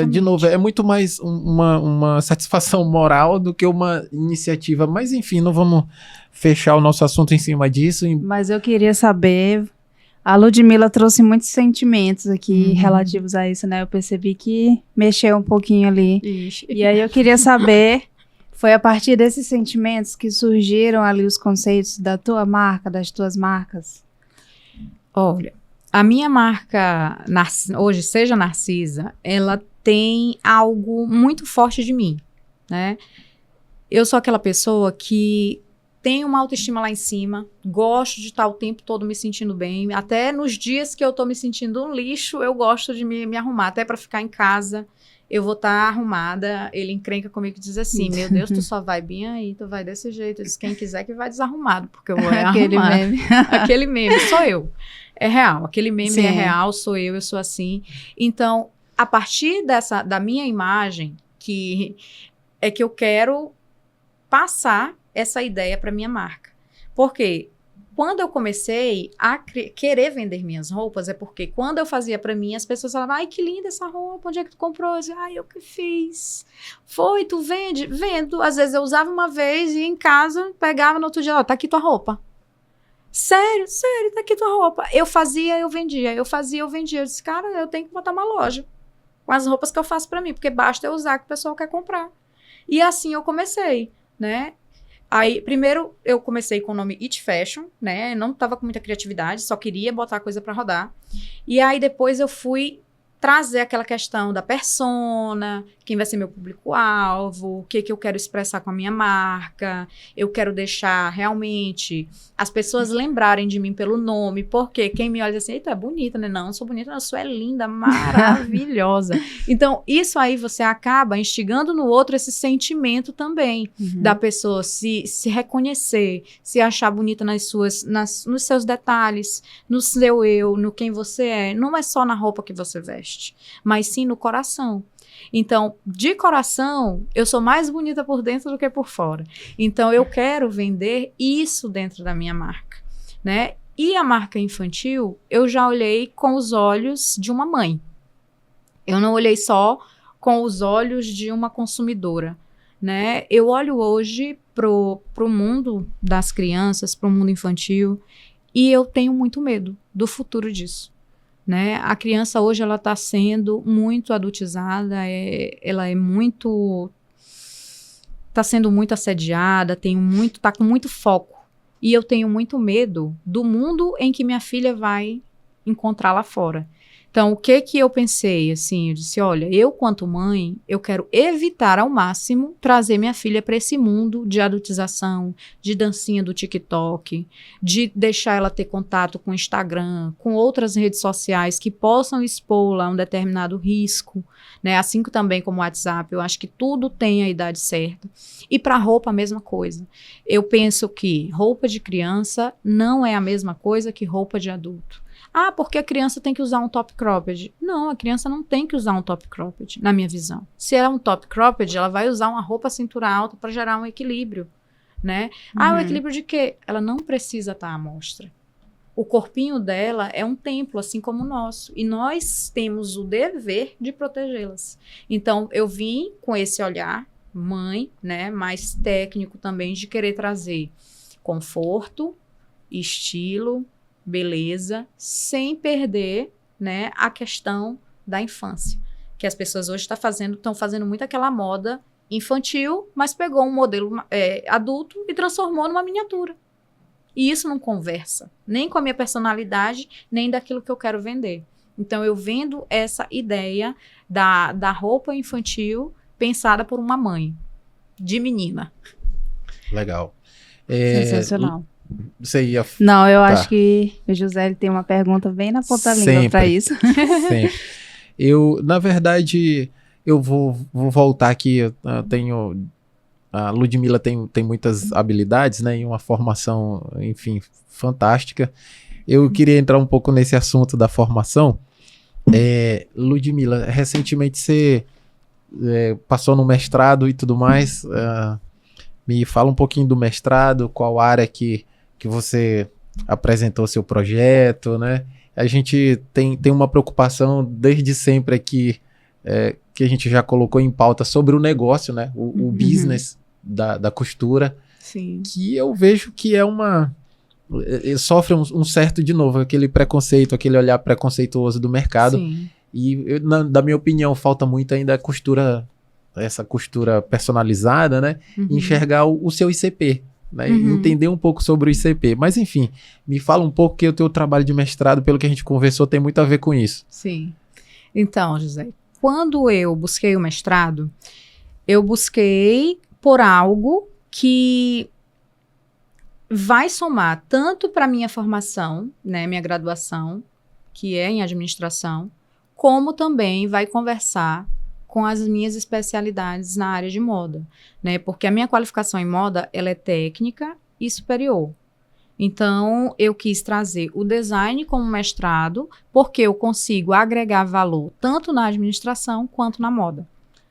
De novo, é muito mais uma satisfação moral do que uma iniciativa. Mas, enfim, não vamos fechar o nosso assunto em cima disso. Mas eu queria saber... A Ludmila trouxe muitos sentimentos aqui relativos a isso, né? Eu percebi que mexeu um pouquinho ali. Ixi. E aí eu queria saber, foi a partir desses sentimentos que surgiram ali os conceitos da tua marca, das tuas marcas? Olha, a minha marca, hoje, Seja Narcisa, ela tem algo muito forte de mim, né? Eu sou aquela pessoa que... tenho uma autoestima lá em cima, gosto de estar o tempo todo me sentindo bem, até nos dias que eu tô me sentindo um lixo, eu gosto de me arrumar, até para ficar em casa, eu vou estar arrumada. Ele encrenca comigo e diz assim, meu Deus, tu só vai bem aí, tu vai desse jeito. Eu disse, quem quiser que vai desarrumado, porque eu vou Aquele arrumar. meme. Aquele meme, sou eu. É real, aquele meme Sim. é real, sou eu sou assim. Então, a partir da minha imagem, que eu quero passar essa ideia para minha marca. Porque quando eu comecei a querer vender minhas roupas, é porque quando eu fazia para mim, as pessoas falavam, ai, que linda essa roupa, onde é que tu comprou? Eu dizia, ai, eu que fiz. Foi, tu vende? Vendo. Às vezes eu usava uma vez e ia em casa, pegava no outro dia, ó, tá aqui tua roupa. Sério, tá aqui tua roupa. Eu fazia, eu vendia. Eu fazia, eu vendia. Eu disse, cara, eu tenho que botar uma loja com as roupas que eu faço para mim, porque basta eu usar que o pessoal quer comprar. E assim eu comecei, né? Aí, primeiro, eu comecei com o nome It Fashion, né? Não tava com muita criatividade, só queria botar coisa para rodar. E aí, depois eu fui trazer aquela questão da persona, quem vai ser meu público-alvo, o que eu quero expressar com a minha marca. Eu quero deixar realmente as pessoas lembrarem de mim pelo nome, porque quem me olha diz assim, eita, é bonita, né? Não, eu sou bonita, não, eu sou linda, maravilhosa. Então, isso aí você acaba instigando no outro esse sentimento também, da pessoa se reconhecer, se achar bonita nos seus detalhes, no seu eu, no quem você é. Não é só na roupa que você veste, mas sim no coração. Então, de coração, eu sou mais bonita por dentro do que por fora. Então, eu quero vender isso dentro da minha marca, né? E a marca infantil, eu já olhei com os olhos de uma mãe. Eu não olhei só com os olhos de uma consumidora, né? Eu olho hoje pro mundo das crianças, pro mundo infantil, e eu tenho muito medo do futuro disso. Né? A criança hoje ela está sendo muito adultizada, está sendo muito assediada, está com muito foco. E eu tenho muito medo do mundo em que minha filha vai encontrar lá fora. Então, o que que eu pensei, assim, eu disse, olha, eu quanto mãe, eu quero evitar ao máximo trazer minha filha para esse mundo de adultização, de dancinha do TikTok, de deixar ela ter contato com o Instagram, com outras redes sociais que possam expô-la a um determinado risco, né? Assim também como o WhatsApp, eu acho que tudo tem a idade certa. E para roupa, a mesma coisa. Eu penso que roupa de criança não é a mesma coisa que roupa de adulto. Ah, porque a criança tem que usar um top cropped. Não, a criança não tem que usar um top cropped, na minha visão. Se é um top cropped, ela vai usar uma roupa cintura alta para gerar um equilíbrio, né? Ah, o equilíbrio de quê? Ela não precisa estar à mostra. O corpinho dela é um templo, assim como o nosso. E nós temos o dever de protegê-las. Então, eu vim com esse olhar, mãe, né, mais técnico também, de querer trazer conforto, estilo, beleza, sem perder, né, a questão da infância. Que as pessoas hoje estão fazendo muito aquela moda infantil, mas pegou um modelo adulto e transformou numa miniatura. E isso não conversa, nem com a minha personalidade, nem daquilo que eu quero vender. Então, eu vendo essa ideia da roupa infantil pensada por uma mãe, de menina. Legal. Sensacional. Você ia... Não, eu acho que o José ele tem uma pergunta bem na ponta da língua para isso. Sempre. Na verdade, eu vou voltar aqui. Eu tenho... A Ludmila tem muitas habilidades, né? E uma formação, enfim, fantástica. Eu queria entrar um pouco nesse assunto da formação. Ludmila, recentemente você passou no mestrado e tudo mais. Me fala um pouquinho do mestrado, qual área que você apresentou seu projeto, né? A gente tem uma preocupação desde sempre aqui, que a gente já colocou em pauta sobre o negócio, né? O business da costura. Sim. Que eu vejo que sofre um certo, de novo, aquele preconceito, aquele olhar preconceituoso do mercado. Sim. E, da minha opinião, falta muito ainda a costura, essa costura personalizada, né? Enxergar o seu ICP, né? Entender um pouco sobre o ICP. Mas, enfim, me fala um pouco, que o teu trabalho de mestrado, pelo que a gente conversou, tem muito a ver com isso. Sim. Então, José, quando eu busquei o mestrado, eu busquei por algo que vai somar tanto para minha formação, né, minha graduação, que é em administração, como também vai conversar com as minhas especialidades na área de moda, né? Porque a minha qualificação em moda, ela é técnica e superior. Então, eu quis trazer o design como mestrado, porque eu consigo agregar valor tanto na administração quanto na moda,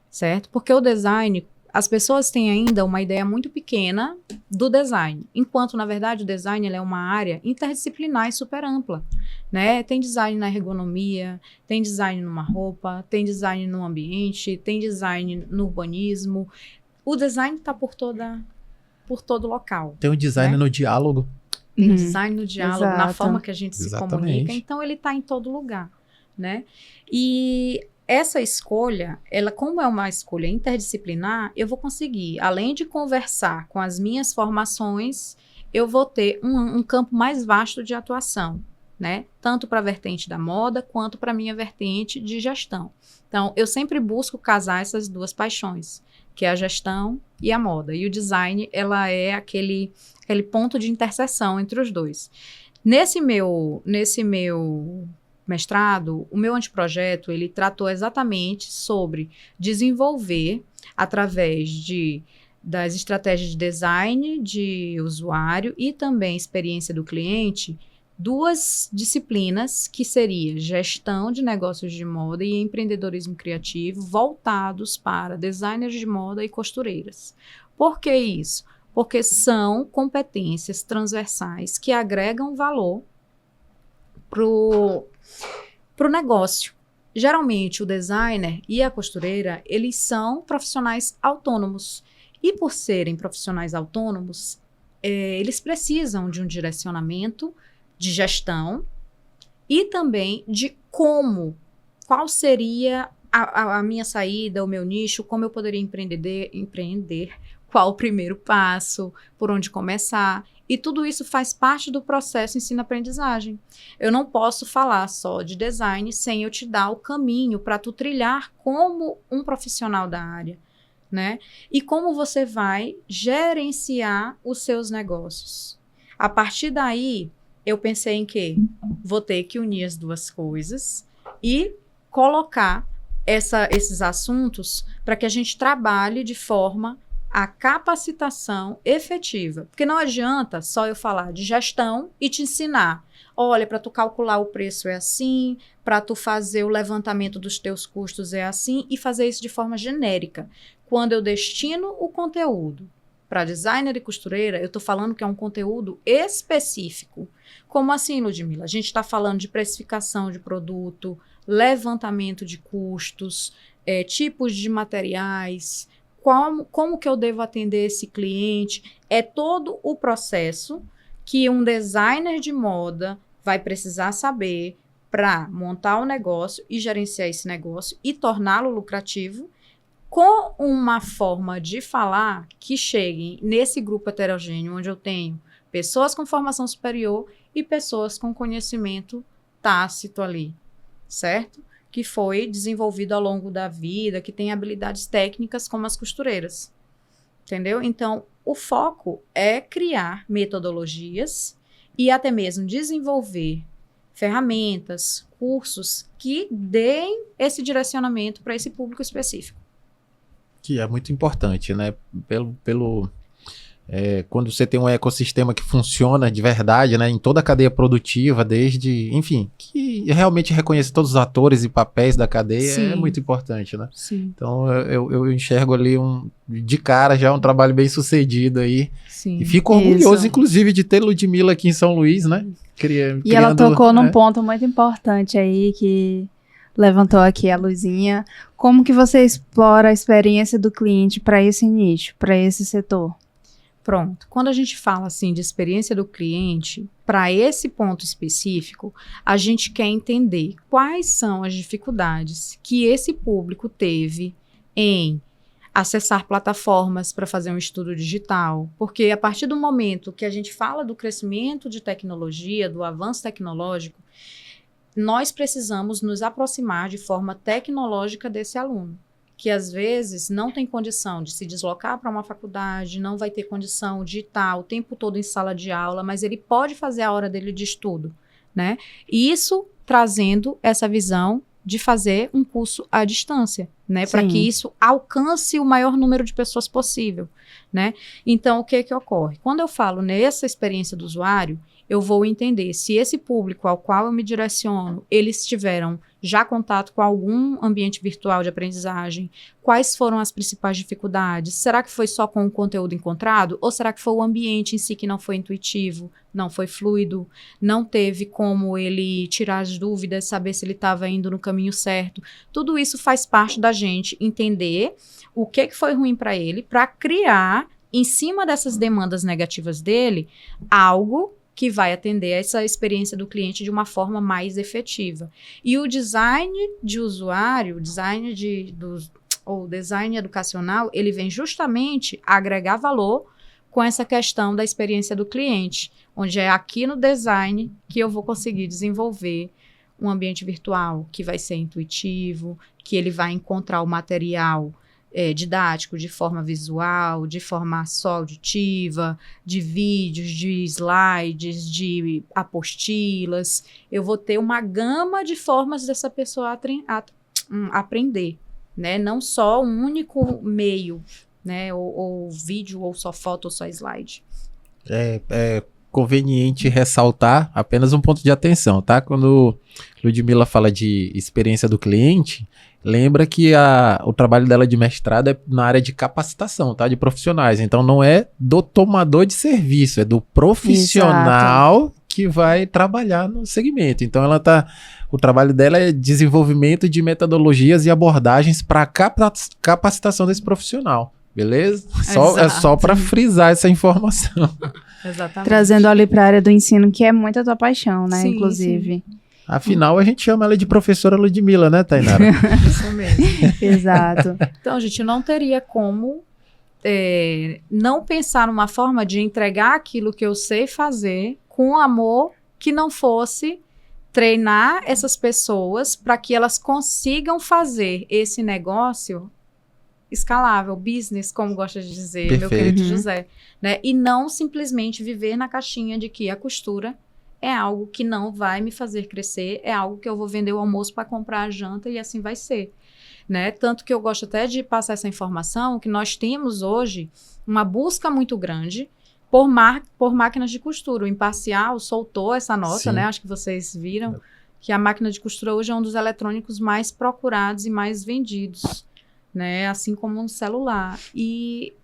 certo? Porque o design, as pessoas têm ainda uma ideia muito pequena do design, enquanto, na verdade, o design ele é uma área interdisciplinar e super ampla, né? Tem design na ergonomia, tem design numa roupa, tem design no ambiente, tem design no urbanismo. O design está por todo local. Tem um design, né? No diálogo. Tem design no diálogo, Exato. na forma que a gente se comunica. Então, ele está em todo lugar, né? E essa escolha, ela, como é uma escolha interdisciplinar, eu vou conseguir, além de conversar com as minhas formações, eu vou ter um campo mais vasto de atuação, né? Tanto para a vertente da moda, quanto para a minha vertente de gestão. Então, eu sempre busco casar essas duas paixões, que é a gestão e a moda. E o design, ela é aquele ponto de interseção entre os dois. Nesse meu mestrado, o meu anteprojeto, ele tratou exatamente sobre desenvolver, através das estratégias de design de usuário e também experiência do cliente, duas disciplinas que seria gestão de negócios de moda e empreendedorismo criativo, voltados para designers de moda e costureiras. Por que isso? Porque são competências transversais que agregam valor pro negócio. Geralmente, o designer e a costureira, eles são profissionais autônomos. E por serem profissionais autônomos, eles precisam de um direcionamento de gestão e também de qual seria a minha saída, o meu nicho, como eu poderia empreender, qual o primeiro passo, por onde começar. E tudo isso faz parte do processo ensino-aprendizagem. Eu não posso falar só de design sem eu te dar o caminho para tu trilhar como um profissional da área, né? E como você vai gerenciar os seus negócios. A partir daí, eu pensei em que vou ter que unir as duas coisas e colocar esses assuntos para que a gente trabalhe de forma a capacitação efetiva. Porque não adianta só eu falar de gestão e te ensinar. Olha, para tu calcular o preço é assim, para tu fazer o levantamento dos teus custos é assim, e fazer isso de forma genérica. Quando eu destino o conteúdo para designer e costureira, eu estou falando que é um conteúdo específico. Como assim, Ludmila? A gente está falando de precificação de produto, levantamento de custos, tipos de materiais, como que eu devo atender esse cliente. É todo o processo que um designer de moda vai precisar saber para montar o negócio e gerenciar esse negócio e torná-lo lucrativo, com uma forma de falar que chegue nesse grupo heterogêneo, onde eu tenho pessoas com formação superior e pessoas com conhecimento tácito ali, certo? Que foi desenvolvido ao longo da vida, que tem habilidades técnicas como as costureiras, entendeu? Então, o foco é criar metodologias e até mesmo desenvolver ferramentas, cursos que deem esse direcionamento para esse público específico. Que é muito importante, né? Quando você tem um ecossistema que funciona de verdade, né, em toda a cadeia produtiva, enfim, que realmente reconhece todos os atores e papéis da cadeia. Sim. É muito importante, né? Sim. Então eu enxergo ali de cara já um trabalho bem sucedido aí. Sim. E fico orgulhoso, inclusive, de ter Ludmila aqui em São Luís, né? E ela tocou num ponto muito importante aí, que levantou aqui a luzinha. Como que você explora a experiência do cliente para esse nicho, para esse setor? Pronto. Quando a gente fala assim de experiência do cliente, para esse ponto específico, a gente quer entender quais são as dificuldades que esse público teve em acessar plataformas para fazer um estudo digital. Porque a partir do momento que a gente fala do crescimento de tecnologia, do avanço tecnológico, nós precisamos nos aproximar de forma tecnológica desse aluno, que às vezes não tem condição de se deslocar para uma faculdade, não vai ter condição de estar o tempo todo em sala de aula, mas ele pode fazer a hora dele de estudo, né? E isso trazendo essa visão de fazer um curso à distância, né? Para que isso alcance o maior número de pessoas possível, né? Então, o que ocorre? Quando eu falo nessa experiência do usuário, eu vou entender se esse público ao qual eu me direciono, eles tiveram já contato com algum ambiente virtual de aprendizagem, quais foram as principais dificuldades, será que foi só com o conteúdo encontrado, ou será que foi o ambiente em si que não foi intuitivo, não foi fluido, não teve como ele tirar as dúvidas, saber se ele estava indo no caminho certo. Tudo isso faz parte da gente entender o que foi ruim para ele, para criar, em cima dessas demandas negativas dele, algo que vai atender essa experiência do cliente de uma forma mais efetiva. E o design de usuário, o design educacional, ele vem justamente agregar valor com essa questão da experiência do cliente, onde é aqui no design que eu vou conseguir desenvolver um ambiente virtual que vai ser intuitivo, que ele vai encontrar o material didático de forma visual, de forma só auditiva, de vídeos, de slides, de apostilas. Eu vou ter uma gama de formas dessa pessoa aprender, né? Não só um único meio, né? Ou vídeo, ou só foto, ou só slide. É conveniente ressaltar apenas um ponto de atenção, tá? Quando Ludmila fala de experiência do cliente, lembra que o trabalho dela de mestrado é na área de capacitação, tá? De profissionais. Então, não é do tomador de serviço, é do profissional. Exato. Que vai trabalhar no segmento. Então, o trabalho dela é desenvolvimento de metodologias e abordagens para capacitação desse profissional. Beleza? É só para frisar essa informação. Exatamente. Trazendo ali para a área do ensino, que é muito a tua paixão, né? Sim, inclusive. Sim. Afinal, a gente chama ela de professora Ludmila, né, Tainara? Isso mesmo. Exato. Então, a gente não teria como não pensar numa forma de entregar aquilo que eu sei fazer com amor, que não fosse treinar essas pessoas para que elas consigam fazer esse negócio escalável, business, como gosta de dizer, meu Perfeito. querido José, né? E não simplesmente viver na caixinha de que a costura é algo que não vai me fazer crescer, é algo que eu vou vender o almoço para comprar a janta e assim vai ser, né? Tanto que eu gosto até de passar essa informação, que nós temos hoje uma busca muito grande por máquinas de costura. O Imparcial soltou essa nota, Sim. né? Acho que vocês viram que a máquina de costura hoje é um dos eletrônicos mais procurados e mais vendidos, né? Assim como um celular. E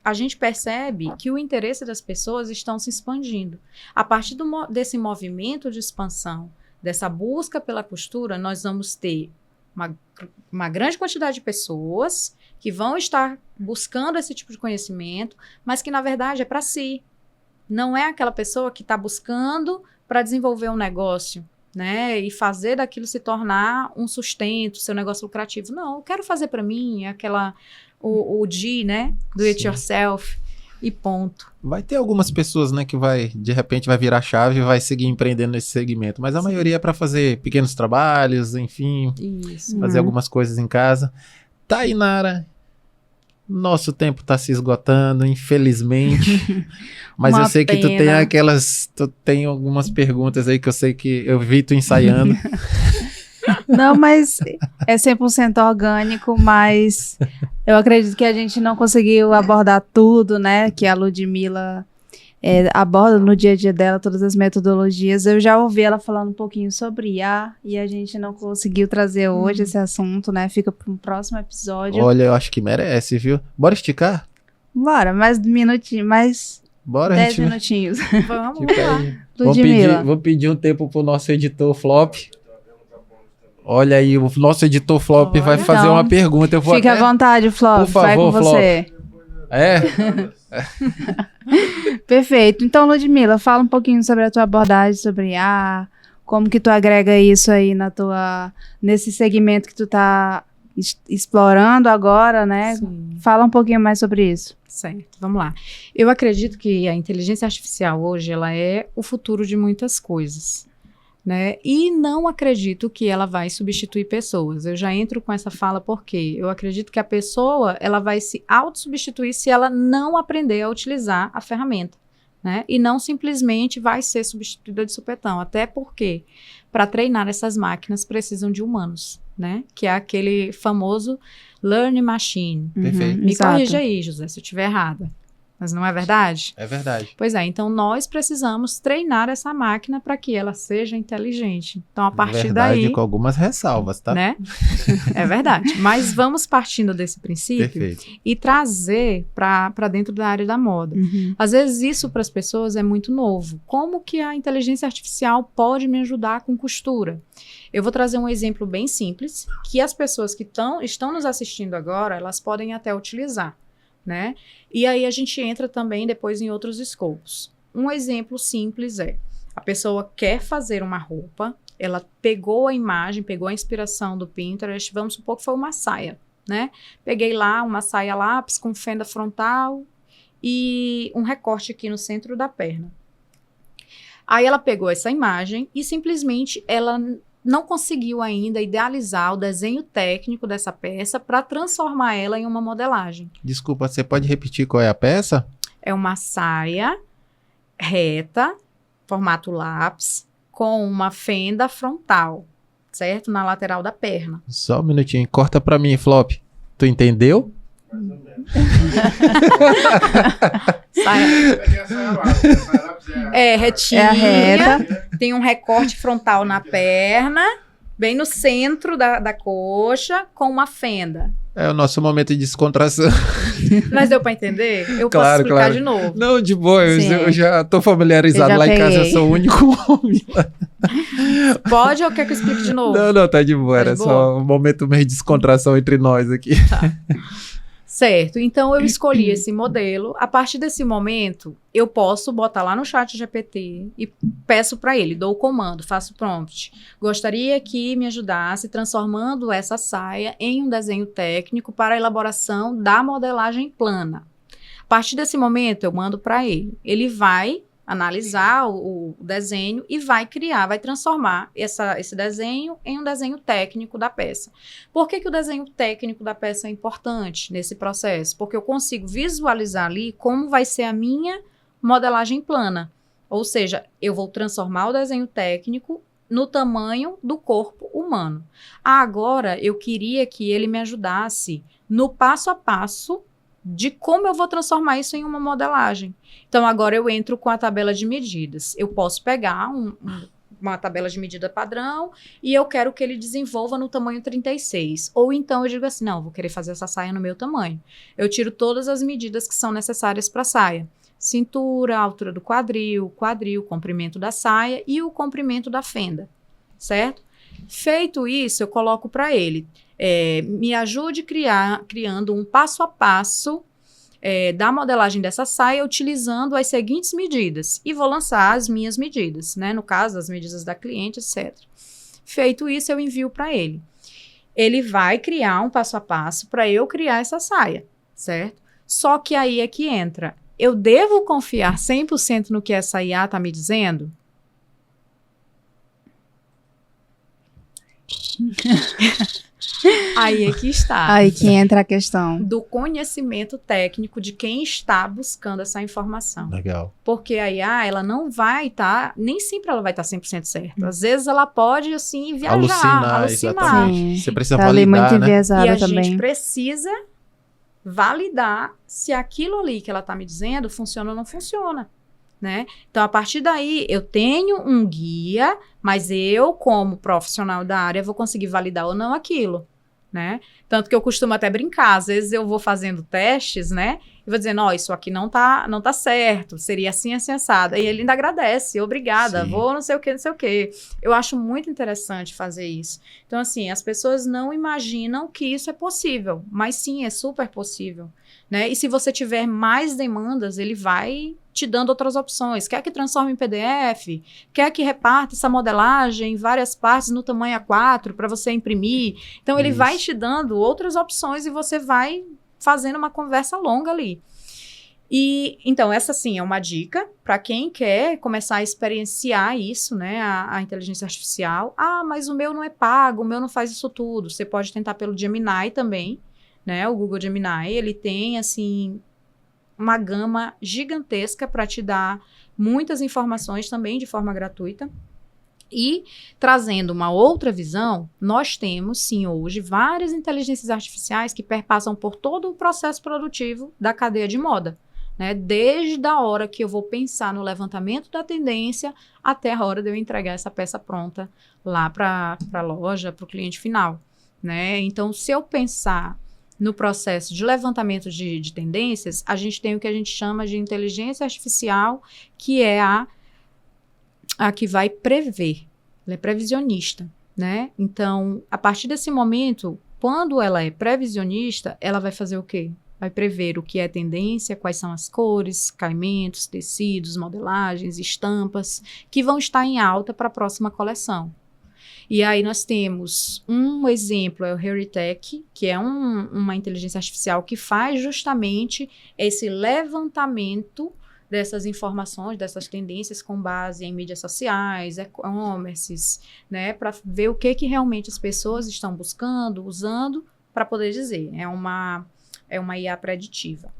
a gente percebe que o interesse das pessoas estão se expandindo. A partir desse movimento de expansão, dessa busca pela costura, nós vamos ter uma grande quantidade de pessoas que vão estar buscando esse tipo de conhecimento, mas que, na verdade, é para si. Não é aquela pessoa que está buscando para desenvolver um negócio, né? E fazer daquilo se tornar um sustento, seu negócio lucrativo. Não, eu quero fazer para mim, o D, né? Do it Sim. yourself e ponto. Vai ter algumas pessoas, né, que de repente vai virar chave e vai seguir empreendendo nesse segmento, mas a maioria é para fazer pequenos trabalhos, enfim, Isso. fazer algumas coisas em casa. Tainara, nosso tempo tá se esgotando, infelizmente. Mas Uma eu sei que tu pena. tem algumas perguntas aí que eu sei que eu vi tu ensaiando. Não, mas é 100% orgânico, mas eu acredito que a gente não conseguiu abordar tudo, né? Que a Ludmilla aborda no dia a dia dela, todas as metodologias. Eu já ouvi ela falando um pouquinho sobre IA e a gente não conseguiu trazer hoje esse assunto, né? Fica para um próximo episódio. Olha, eu acho que merece, viu? Bora esticar? Bora, mais um minutinho, mais Bora, 10 gente. minutinhos. Vamos Fica lá. aí. Ludmilla. Vou pedir um tempo pro nosso editor Flop. Olha aí, o nosso editor Flop Olha. vai fazer Então, uma pergunta. Eu vou Fica até... à vontade, Flop. Por Vai com favor, Flop. você. É? Perfeito. Então, Ludmilla, fala um pouquinho sobre a tua abordagem sobre IA, como que tu agrega isso aí nesse segmento que tu tá explorando agora, né? Sim. Fala um pouquinho mais sobre isso. Certo, vamos lá. Eu acredito que a inteligência artificial hoje, ela é o futuro de muitas coisas, né? E não acredito que ela vai substituir pessoas. Eu já entro com essa fala porque eu acredito que a pessoa, ela vai se autossubstituir se ela não aprender a utilizar a ferramenta, né? E não simplesmente vai ser substituída de supetão. Até porque, para treinar essas máquinas, precisam de humanos, né? Que é aquele famoso learning machine. Perfeito. Me Exato. corrija aí, José, se eu estiver errada. Mas não é verdade? É verdade. Pois é, então nós precisamos treinar essa máquina para que ela seja inteligente. Então, a partir Verdade, daí, com algumas ressalvas, tá? né? É verdade. Mas vamos partindo desse princípio Perfeito. e trazer para dentro da área da moda. Às vezes isso para as pessoas é muito novo. Como que a inteligência artificial pode me ajudar com costura? Eu vou trazer um exemplo bem simples, que as pessoas que estão nos assistindo agora, elas podem até utilizar, né? E aí a gente entra também depois em outros escopos. Um exemplo simples a pessoa quer fazer uma roupa, ela pegou a imagem, pegou a inspiração do Pinterest, vamos supor que foi uma saia, né? Peguei lá uma saia lápis com fenda frontal e um recorte aqui no centro da perna. Aí ela pegou essa imagem e simplesmente ela não conseguiu ainda idealizar o desenho técnico dessa peça para transformar ela em uma modelagem. Desculpa, você pode repetir qual é a peça? É uma saia reta, formato lápis, com uma fenda frontal, certo? Na lateral da perna. Só um minutinho. Corta pra mim, Flop. Tu entendeu? Retinha. É a reta. Tem um recorte frontal na perna, bem no centro da coxa, com uma fenda. É o nosso momento de descontração. Mas deu pra entender? Eu posso Claro, explicar claro. de novo. Não, de boa. Sim. Eu já tô familiarizado. Eu já Lá em casa eu peguei. sou o único homem. Pode ou quer que eu explique de novo? Não, tá de boa. Tá Era de só boa? um momento meio de descontração entre nós aqui. Certo, então eu escolhi esse modelo. A partir desse momento, eu posso botar lá no chat GPT e peço para ele, dou o comando, faço prompt. Gostaria que me ajudasse transformando essa saia em um desenho técnico para a elaboração da modelagem plana. partir desse momento, eu mando para ele. Ele vai analisar o desenho e vai criar, vai transformar esse desenho em um desenho técnico da peça. Por que o desenho técnico da peça é importante nesse processo? Porque eu consigo visualizar ali como vai ser a minha modelagem plana. Ou seja, eu vou transformar o desenho técnico no tamanho do corpo humano. Agora, eu queria que ele me ajudasse no passo a passo de como eu vou transformar isso em uma modelagem. Então, agora eu entro com a tabela de medidas. Eu posso pegar uma tabela de medida padrão e eu quero que ele desenvolva no tamanho 36. Ou então eu digo assim, não, vou querer fazer essa saia no meu tamanho. Eu tiro todas as medidas que são necessárias para a saia. Cintura, altura do quadril, comprimento da saia e o comprimento da fenda, certo? Feito isso, eu coloco para ele. Me ajude criando um passo a passo da modelagem dessa saia utilizando as seguintes medidas. E vou lançar as minhas medidas, né? No caso, as medidas da cliente, etc. Feito isso, eu envio para ele. Ele vai criar um passo a passo para eu criar essa saia, certo? Só que aí é que entra. Eu devo confiar 100% no que essa IA está me dizendo? Aí é que está. Aí que entra a questão. Do conhecimento técnico de quem está buscando essa informação. Legal. Porque a IA, ela não vai estar, nem sempre ela vai estar 100% certa. Às vezes ela pode, assim, viajar, alucinar. Exatamente. Você precisa Tá ali validar, muito né? enviesada E a também. gente precisa validar se aquilo ali que ela está me dizendo funciona ou não funciona, né? Então, a partir daí, eu tenho um guia, mas eu, como profissional da área, vou conseguir validar ou não aquilo, né? Tanto que eu costumo até brincar, às vezes eu vou fazendo testes, né? E vou dizendo, ó, isso aqui não tá certo, seria assim, assim, assado. E ele ainda agradece, obrigada, Sim. vou não sei o que, não sei o que. Eu acho muito interessante fazer isso. Então, assim, as pessoas não imaginam que isso é possível, mas sim, é super possível, né? E se você tiver mais demandas, ele vai te dando outras opções. Quer que transforme em PDF? Quer que reparta essa modelagem em várias partes no tamanho A4 para você imprimir? Então, ele vai te dando outras opções e você vai fazendo uma conversa longa ali. E, então, essa sim é uma dica para quem quer começar a experienciar isso, né, a inteligência artificial. Ah, mas o meu não é pago, o meu não faz isso tudo. Você pode tentar pelo Gemini também, né, o Google Gemini, ele tem, assim, uma gama gigantesca para te dar muitas informações também de forma gratuita. E, trazendo uma outra visão, nós temos, sim, hoje, várias inteligências artificiais que perpassam por todo o processo produtivo da cadeia de moda, né? Desde a hora que eu vou pensar no levantamento da tendência até a hora de eu entregar essa peça pronta lá para a loja, para o cliente final, né? Então, se eu pensar no processo de levantamento de tendências, a gente tem o que a gente chama de inteligência artificial, que é a que vai prever, ela é previsionista, né? Então, a partir desse momento, quando ela é previsionista, ela vai fazer o quê? Vai prever o que é tendência, quais são as cores, caimentos, tecidos, modelagens, estampas, que vão estar em alta para a próxima coleção. E aí nós temos um exemplo, é o Heuritech, que é uma inteligência artificial que faz justamente esse levantamento dessas informações, dessas tendências com base em mídias sociais, e-commerces, né, para ver o que realmente as pessoas estão buscando, usando, para poder dizer. É uma IA preditiva.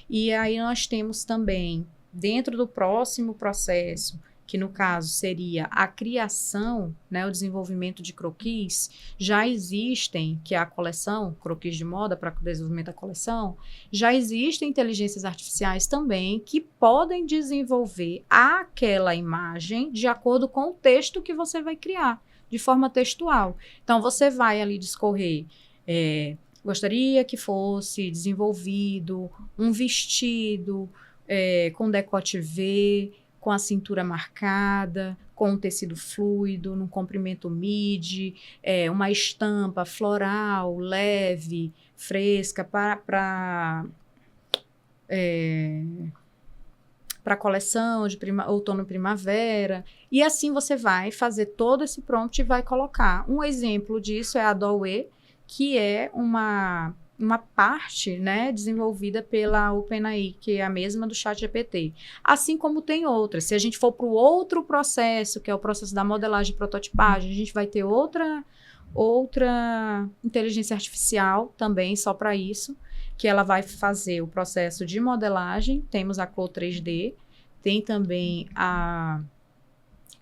E aí nós temos também, dentro do próximo processo, que no caso seria a criação, né, o desenvolvimento de croquis, já existem, que é a coleção, croquis de moda para o desenvolvimento da coleção, já existem inteligências artificiais também que podem desenvolver aquela imagem de acordo com o texto que você vai criar, de forma textual. Então, você vai ali discorrer, gostaria que fosse desenvolvido um vestido com decote V, com a cintura marcada, com um tecido fluido, num comprimento midi, uma estampa floral, leve, fresca, para a coleção de outono e primavera. E assim você vai fazer todo esse prompt e vai colocar. Um exemplo disso é a Doe, que é uma uma parte, né, desenvolvida pela OpenAI, que é a mesma do ChatGPT. Assim como tem outras. Se a gente for para o outro processo, que é o processo da modelagem e prototipagem, a gente vai ter outra inteligência artificial também, só para isso, que ela vai fazer o processo de modelagem. Temos a Clo 3D, tem também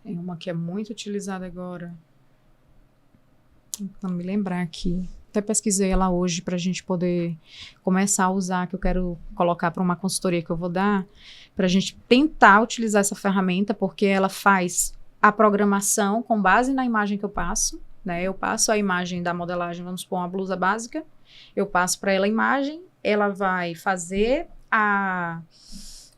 tem uma que é muito utilizada agora, não me lembrar aqui. Até pesquisei ela hoje para a gente poder começar a usar, que eu quero colocar para uma consultoria que eu vou dar, para a gente tentar utilizar essa ferramenta, porque ela faz a programação com base na imagem que eu passo, né? Eu passo a imagem da modelagem, vamos supor, uma blusa básica, eu passo para ela a imagem, ela vai fazer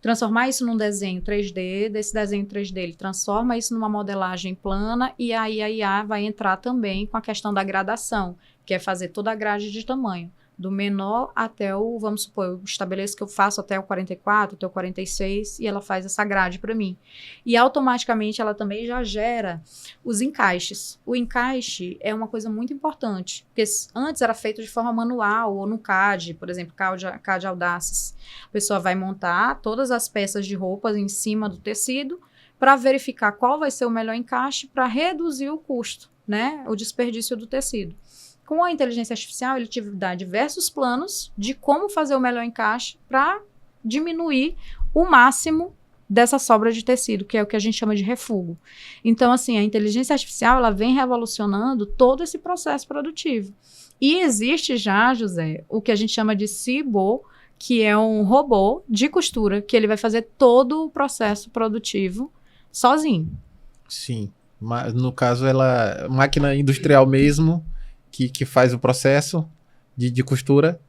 transformar isso num desenho 3D, desse desenho 3D ele transforma isso numa modelagem plana, e aí a IA vai entrar também com a questão da gradação, que é fazer toda a grade de tamanho, do menor até vamos supor, eu estabeleço que eu faço até o 44, até o 46, e ela faz essa grade para mim. E automaticamente ela também já gera os encaixes. O encaixe é uma coisa muito importante, porque antes era feito de forma manual, ou no CAD, por exemplo, CAD Audaces. A pessoa vai montar todas as peças de roupas em cima do tecido, para verificar qual vai ser o melhor encaixe, para reduzir o custo, né, o desperdício do tecido. Com a inteligência artificial, ele te dá diversos planos de como fazer o melhor encaixe para diminuir o máximo dessa sobra de tecido, que é o que a gente chama de refúgio. Então, assim, a inteligência artificial, ela vem revolucionando todo esse processo produtivo. E existe já, José, o que a gente chama de Cibo, que é um robô de costura, que ele vai fazer todo o processo produtivo sozinho. Sim, mas no caso, máquina industrial mesmo, que faz o processo de costura.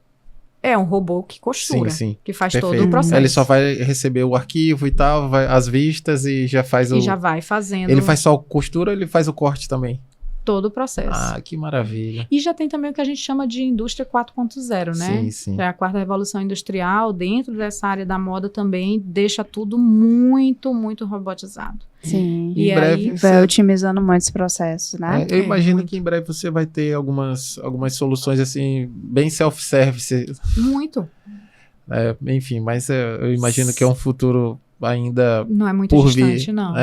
É um robô que costura, sim. que faz Perfeito. todo o processo. Ele só vai receber o arquivo e tal, as vistas e já faz E já vai fazendo. Ele faz só a costura ou ele faz o corte também? Todo o processo. Ah, que maravilha. E já tem também o que a gente chama de indústria 4.0, né? Sim. Que é a quarta revolução industrial, dentro dessa área da moda também, deixa tudo muito, muito robotizado. Sim. Em breve vai otimizando muitos processos, né? Eu imagino que em breve você vai ter algumas soluções assim, bem self-service. Muito. Enfim, mas eu imagino que é um futuro ainda não é muito por distante, vir. não.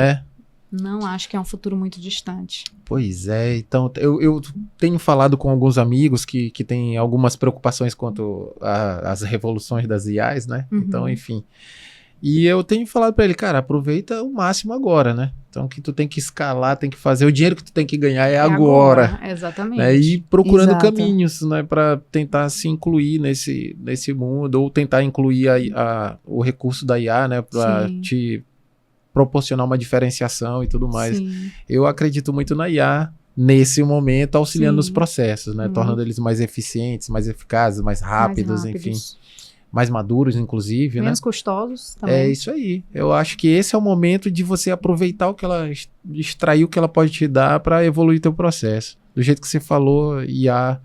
Não acho que é um futuro muito distante. Pois é, então eu tenho falado com alguns amigos que têm algumas preocupações quanto às revoluções das IAs, né? Uhum. Então, enfim. E eu tenho falado para ele, cara, aproveita o máximo agora, né? Então, que tu tem que escalar, tem que fazer, o dinheiro que tu tem que ganhar é agora. Exatamente. Né? E procurando Exato. caminhos, né, para tentar se incluir nesse mundo, ou tentar incluir o recurso da IA, né, para te proporcionar uma diferenciação e tudo mais. Sim. Eu acredito muito na IA nesse momento, auxiliando Sim. os processos, né, tornando eles mais eficientes, mais eficazes, mais rápidos, enfim, mais maduros, inclusive, menos né? custosos também. É isso aí. Eu acho que esse é o momento de você aproveitar o que ela extrair, o que ela pode te dar para evoluir teu processo. Do jeito que você falou, IA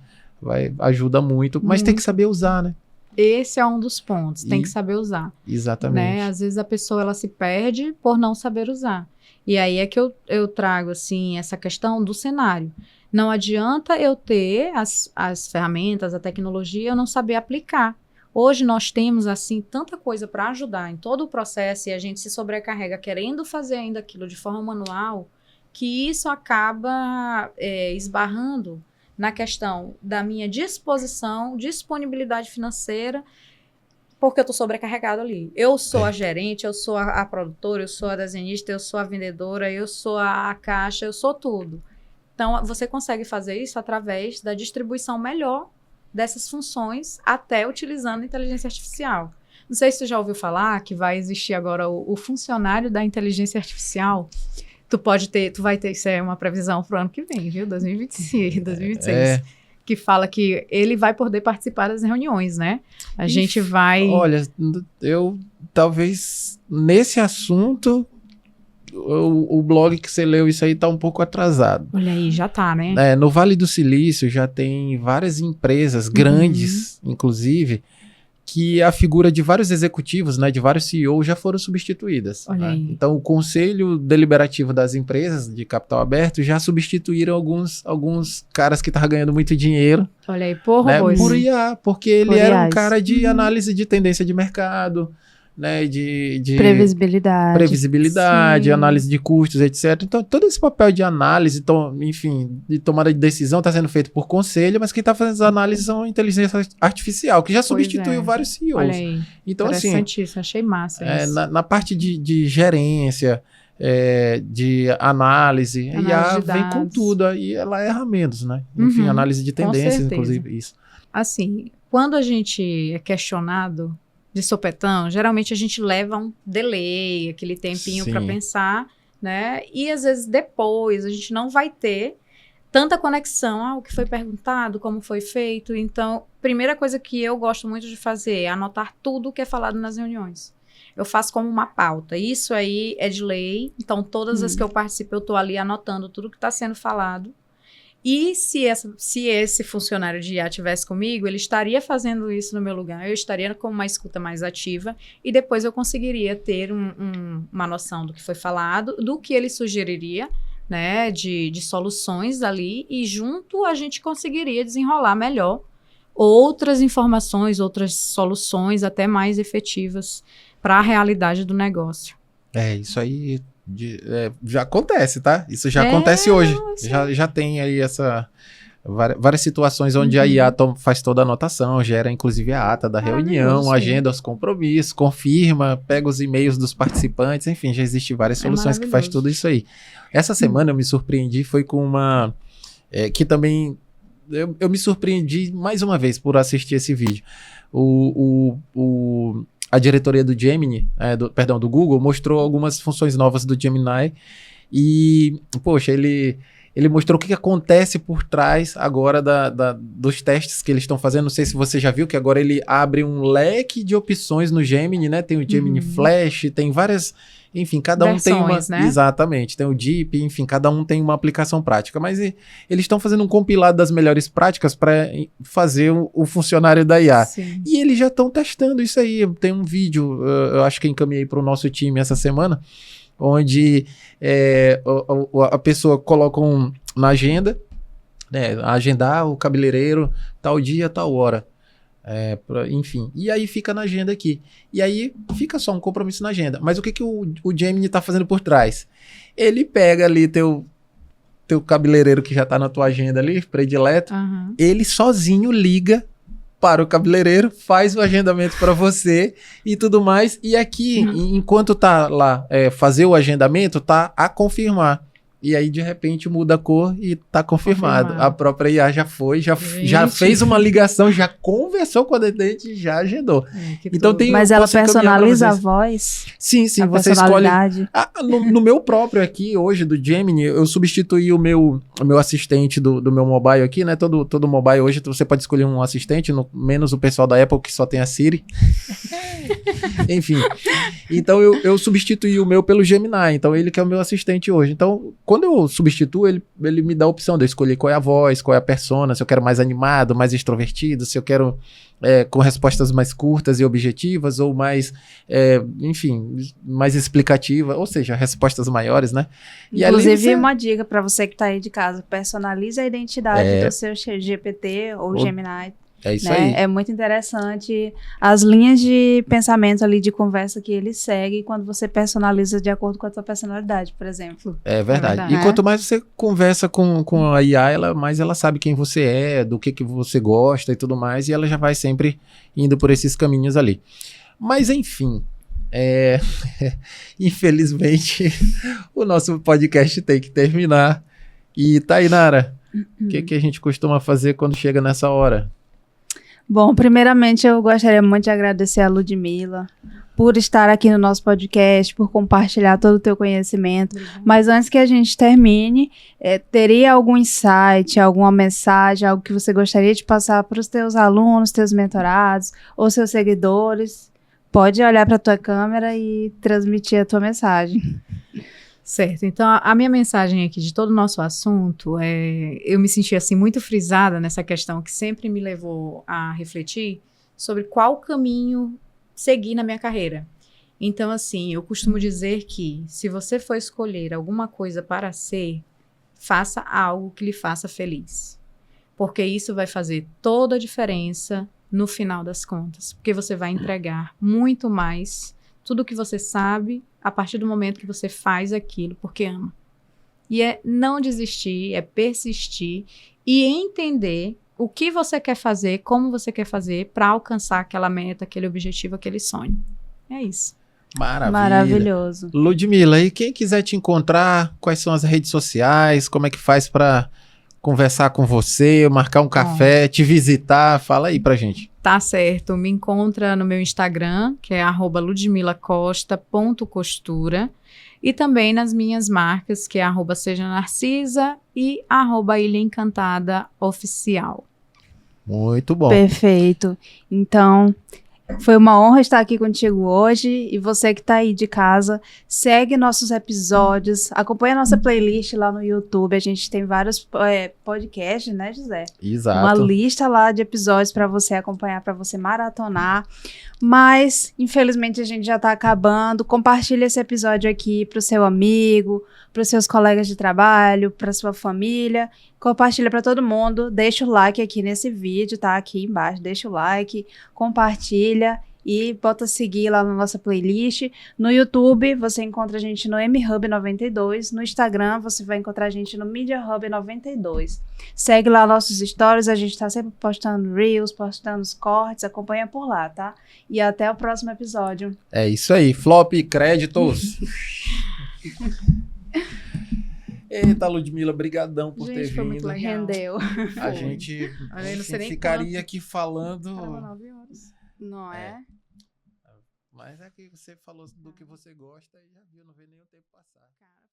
ajuda muito, mas tem que saber usar, né? Esse é um dos pontos, tem que saber usar. Exatamente. Né? Às vezes a pessoa ela se perde por não saber usar. E aí é que eu trago assim, essa questão do cenário. Não adianta eu ter as ferramentas, a tecnologia, eu não saber aplicar. Hoje nós temos assim tanta coisa para ajudar em todo o processo e a gente se sobrecarrega querendo fazer ainda aquilo de forma manual, que isso acaba esbarrando na questão da minha disponibilidade financeira, porque eu estou sobrecarregado ali. Eu sou a gerente, eu sou a produtora, eu sou a desenhista, eu sou a vendedora, eu sou a caixa, eu sou tudo. Então, você consegue fazer isso através da distribuição melhor dessas funções, até utilizando a inteligência artificial. Não sei se você já ouviu falar que vai existir agora o funcionário da inteligência artificial. Tu vai ter, isso é uma previsão para o ano que vem, viu? 2026. Que fala que ele vai poder participar das reuniões, né? A gente vai... Olha, eu talvez nesse assunto o blog que você leu isso aí tá um pouco atrasado. Olha aí, já tá, né? No Vale do Silício já tem várias empresas grandes, inclusive, que a figura de vários executivos, né, de vários CEOs já foram substituídas. Olha Né? aí. Então, o conselho deliberativo das empresas de capital aberto já substituíram alguns caras que estavam ganhando muito dinheiro, Olha aí, por né, robôs. por IA, porque ele Por era um IAs. cara de análise de tendência de mercado, né, de previsibilidade, Sim. análise de custos, etc. Então, todo esse papel de análise, então, enfim, de tomada de decisão está sendo feito por conselho, mas quem está fazendo as análises são a inteligência artificial, que já substituiu é. vários CEOs. Olha aí, Então, assim, interessantíssimo, achei massa isso. na parte de gerência, de análise, a IA Análise de vem com dados. tudo, aí ela erra menos, né? Enfim, Uhum, análise de com tendências, certeza. inclusive, isso. Assim, quando a gente é questionado de sopetão, geralmente a gente leva um delay, aquele tempinho para Sim. pensar, né? E às vezes depois a gente não vai ter tanta conexão ao que foi perguntado, como foi feito. Então, primeira coisa que eu gosto muito de fazer é anotar tudo o que é falado nas reuniões. Eu faço como uma pauta. Isso aí é de lei, então todas as que eu participo eu estou ali anotando tudo que está sendo falado. E se esse funcionário de IA estivesse comigo, ele estaria fazendo isso no meu lugar, eu estaria com uma escuta mais ativa e depois eu conseguiria ter uma noção do que foi falado, do que ele sugeriria, né, de soluções ali, e junto a gente conseguiria desenrolar melhor outras informações, outras soluções até mais efetivas para a realidade do negócio. Isso aí já acontece, tá? Isso já acontece hoje. sim. Já tem aí várias situações onde a IA faz toda a anotação, gera inclusive a ata da reunião, sim. agenda os compromissos, confirma, pega os e-mails dos participantes, enfim, já existem várias soluções que faz maravilhoso. tudo isso aí. Essa semana eu me surpreendi, foi com uma... que também... Eu me surpreendi mais uma vez por assistir esse vídeo. A diretoria do Gemini, do Google, mostrou algumas funções novas do Gemini e, poxa, ele mostrou o que acontece por trás agora dos testes que eles estão fazendo. Não sei se você já viu que agora ele abre um leque de opções no Gemini, né? Tem o Gemini Flash, tem várias... Enfim, cada um tem uma... Versões, né? Exatamente, tem o Deep, enfim, cada um tem uma aplicação prática. Mas eles estão fazendo um compilado das melhores práticas para fazer o funcionário da IA. Sim. E eles já estão testando isso aí. Tem um vídeo, eu acho que encaminhei para o nosso time essa semana, onde a pessoa coloca na agenda, né, agendar o cabeleireiro tal dia, tal hora. Enfim, e aí fica na agenda aqui. E aí fica só um compromisso na agenda. Mas o que o Gemini tá fazendo por trás? Ele pega ali teu cabeleireiro que já tá na tua agenda ali, predileto, ele sozinho liga para o cabeleireiro, faz o agendamento para você e tudo mais. E aqui, enquanto tá lá fazer o agendamento, tá a confirmar. E aí, de repente, muda a cor e tá confirmado. A própria IA já fez uma ligação, já conversou com a atendente e já agendou. Então, Mas ela personaliza a voz? Sim, a você escolhe. personalidade? No meu próprio aqui, hoje, do Gemini, eu substituí o meu assistente do meu mobile aqui, né? Todo mobile hoje, você pode escolher um assistente, menos o pessoal da Apple, que só tem a Siri. Enfim. Então, eu substituí o meu pelo Gemini. Então, ele que é o meu assistente hoje. Então, quando eu substituo, ele me dá a opção de eu escolher qual é a voz, qual é a persona, se eu quero mais animado, mais extrovertido, se eu quero com respostas mais curtas e objetivas, ou mais, enfim, mais explicativa, ou seja, respostas maiores, né? E Inclusive, uma dica para você que tá aí de casa, personalize a identidade do seu GPT ou Gemini. É isso né? aí. É muito interessante as linhas de pensamento ali, de conversa que ele segue quando você personaliza de acordo com a sua personalidade, por exemplo. É verdade. E quanto mais você conversa com a IA, mais ela sabe quem você é, do que você gosta e tudo mais, e ela já vai sempre indo por esses caminhos ali. Mas, enfim, infelizmente, o nosso podcast tem que terminar. E, Tainara, o que a gente costuma fazer quando chega nessa hora? Bom, primeiramente eu gostaria muito de agradecer a Ludmila por estar aqui no nosso podcast, por compartilhar todo o teu conhecimento. Mas antes que a gente termine, teria algum insight, alguma mensagem, algo que você gostaria de passar para os teus alunos, teus mentorados ou seus seguidores? Pode olhar para a tua câmera e transmitir a tua mensagem. Certo, então a minha mensagem aqui de todo o nosso assunto eu me senti assim muito frisada nessa questão que sempre me levou a refletir sobre qual caminho seguir na minha carreira. Então, assim, eu costumo dizer que se você for escolher alguma coisa para ser, faça algo que lhe faça feliz. Porque isso vai fazer toda a diferença no final das contas. Porque você vai entregar muito mais tudo o que você sabe a partir do momento que você faz aquilo porque ama. E é não desistir, é persistir e entender o que você quer fazer, como você quer fazer para alcançar aquela meta, aquele objetivo, aquele sonho. É isso. Maravilha. Maravilhoso. Ludmila, e quem quiser te encontrar, quais são as redes sociais, como é que faz para conversar com você, marcar um café, te visitar? Fala aí pra gente. Tá certo. Me encontra no meu Instagram, que é @ludmilacosta.costura. E também nas minhas marcas, que é @sejanarcisa e @Ilha Encantada Oficial. Muito bom. Perfeito. Então, foi uma honra estar aqui contigo hoje. E você que está aí de casa, segue nossos episódios, acompanha nossa playlist lá no YouTube. A gente tem vários podcasts, né, José? Exato. Uma lista lá de episódios para você acompanhar, para você maratonar. Mas, infelizmente, a gente já está acabando. Compartilha esse episódio aqui para o seu amigo, para os seus colegas de trabalho, para sua família. Compartilha para todo mundo. Deixa o like aqui nesse vídeo, tá? Aqui embaixo. Deixa o like, compartilha e bota seguir lá na nossa playlist. No YouTube, você encontra a gente no MHub92. No Instagram, você vai encontrar a gente no MediaHub92. Segue lá nossos stories. A gente tá sempre postando reels, postando os cortes. Acompanha por lá, tá? E até o próximo episódio. É isso aí. Flop créditos. Eita, Ludmila, brigadão por ter Gente, foi muito vindo. legal. Rendeu. A gente Olha, eu não sei nem ficaria quanto. aqui falando. Caramba, 9 horas. Não é? Mas é que você falou do que você gosta e já viu, não vê nem o tempo passar. Cara, foi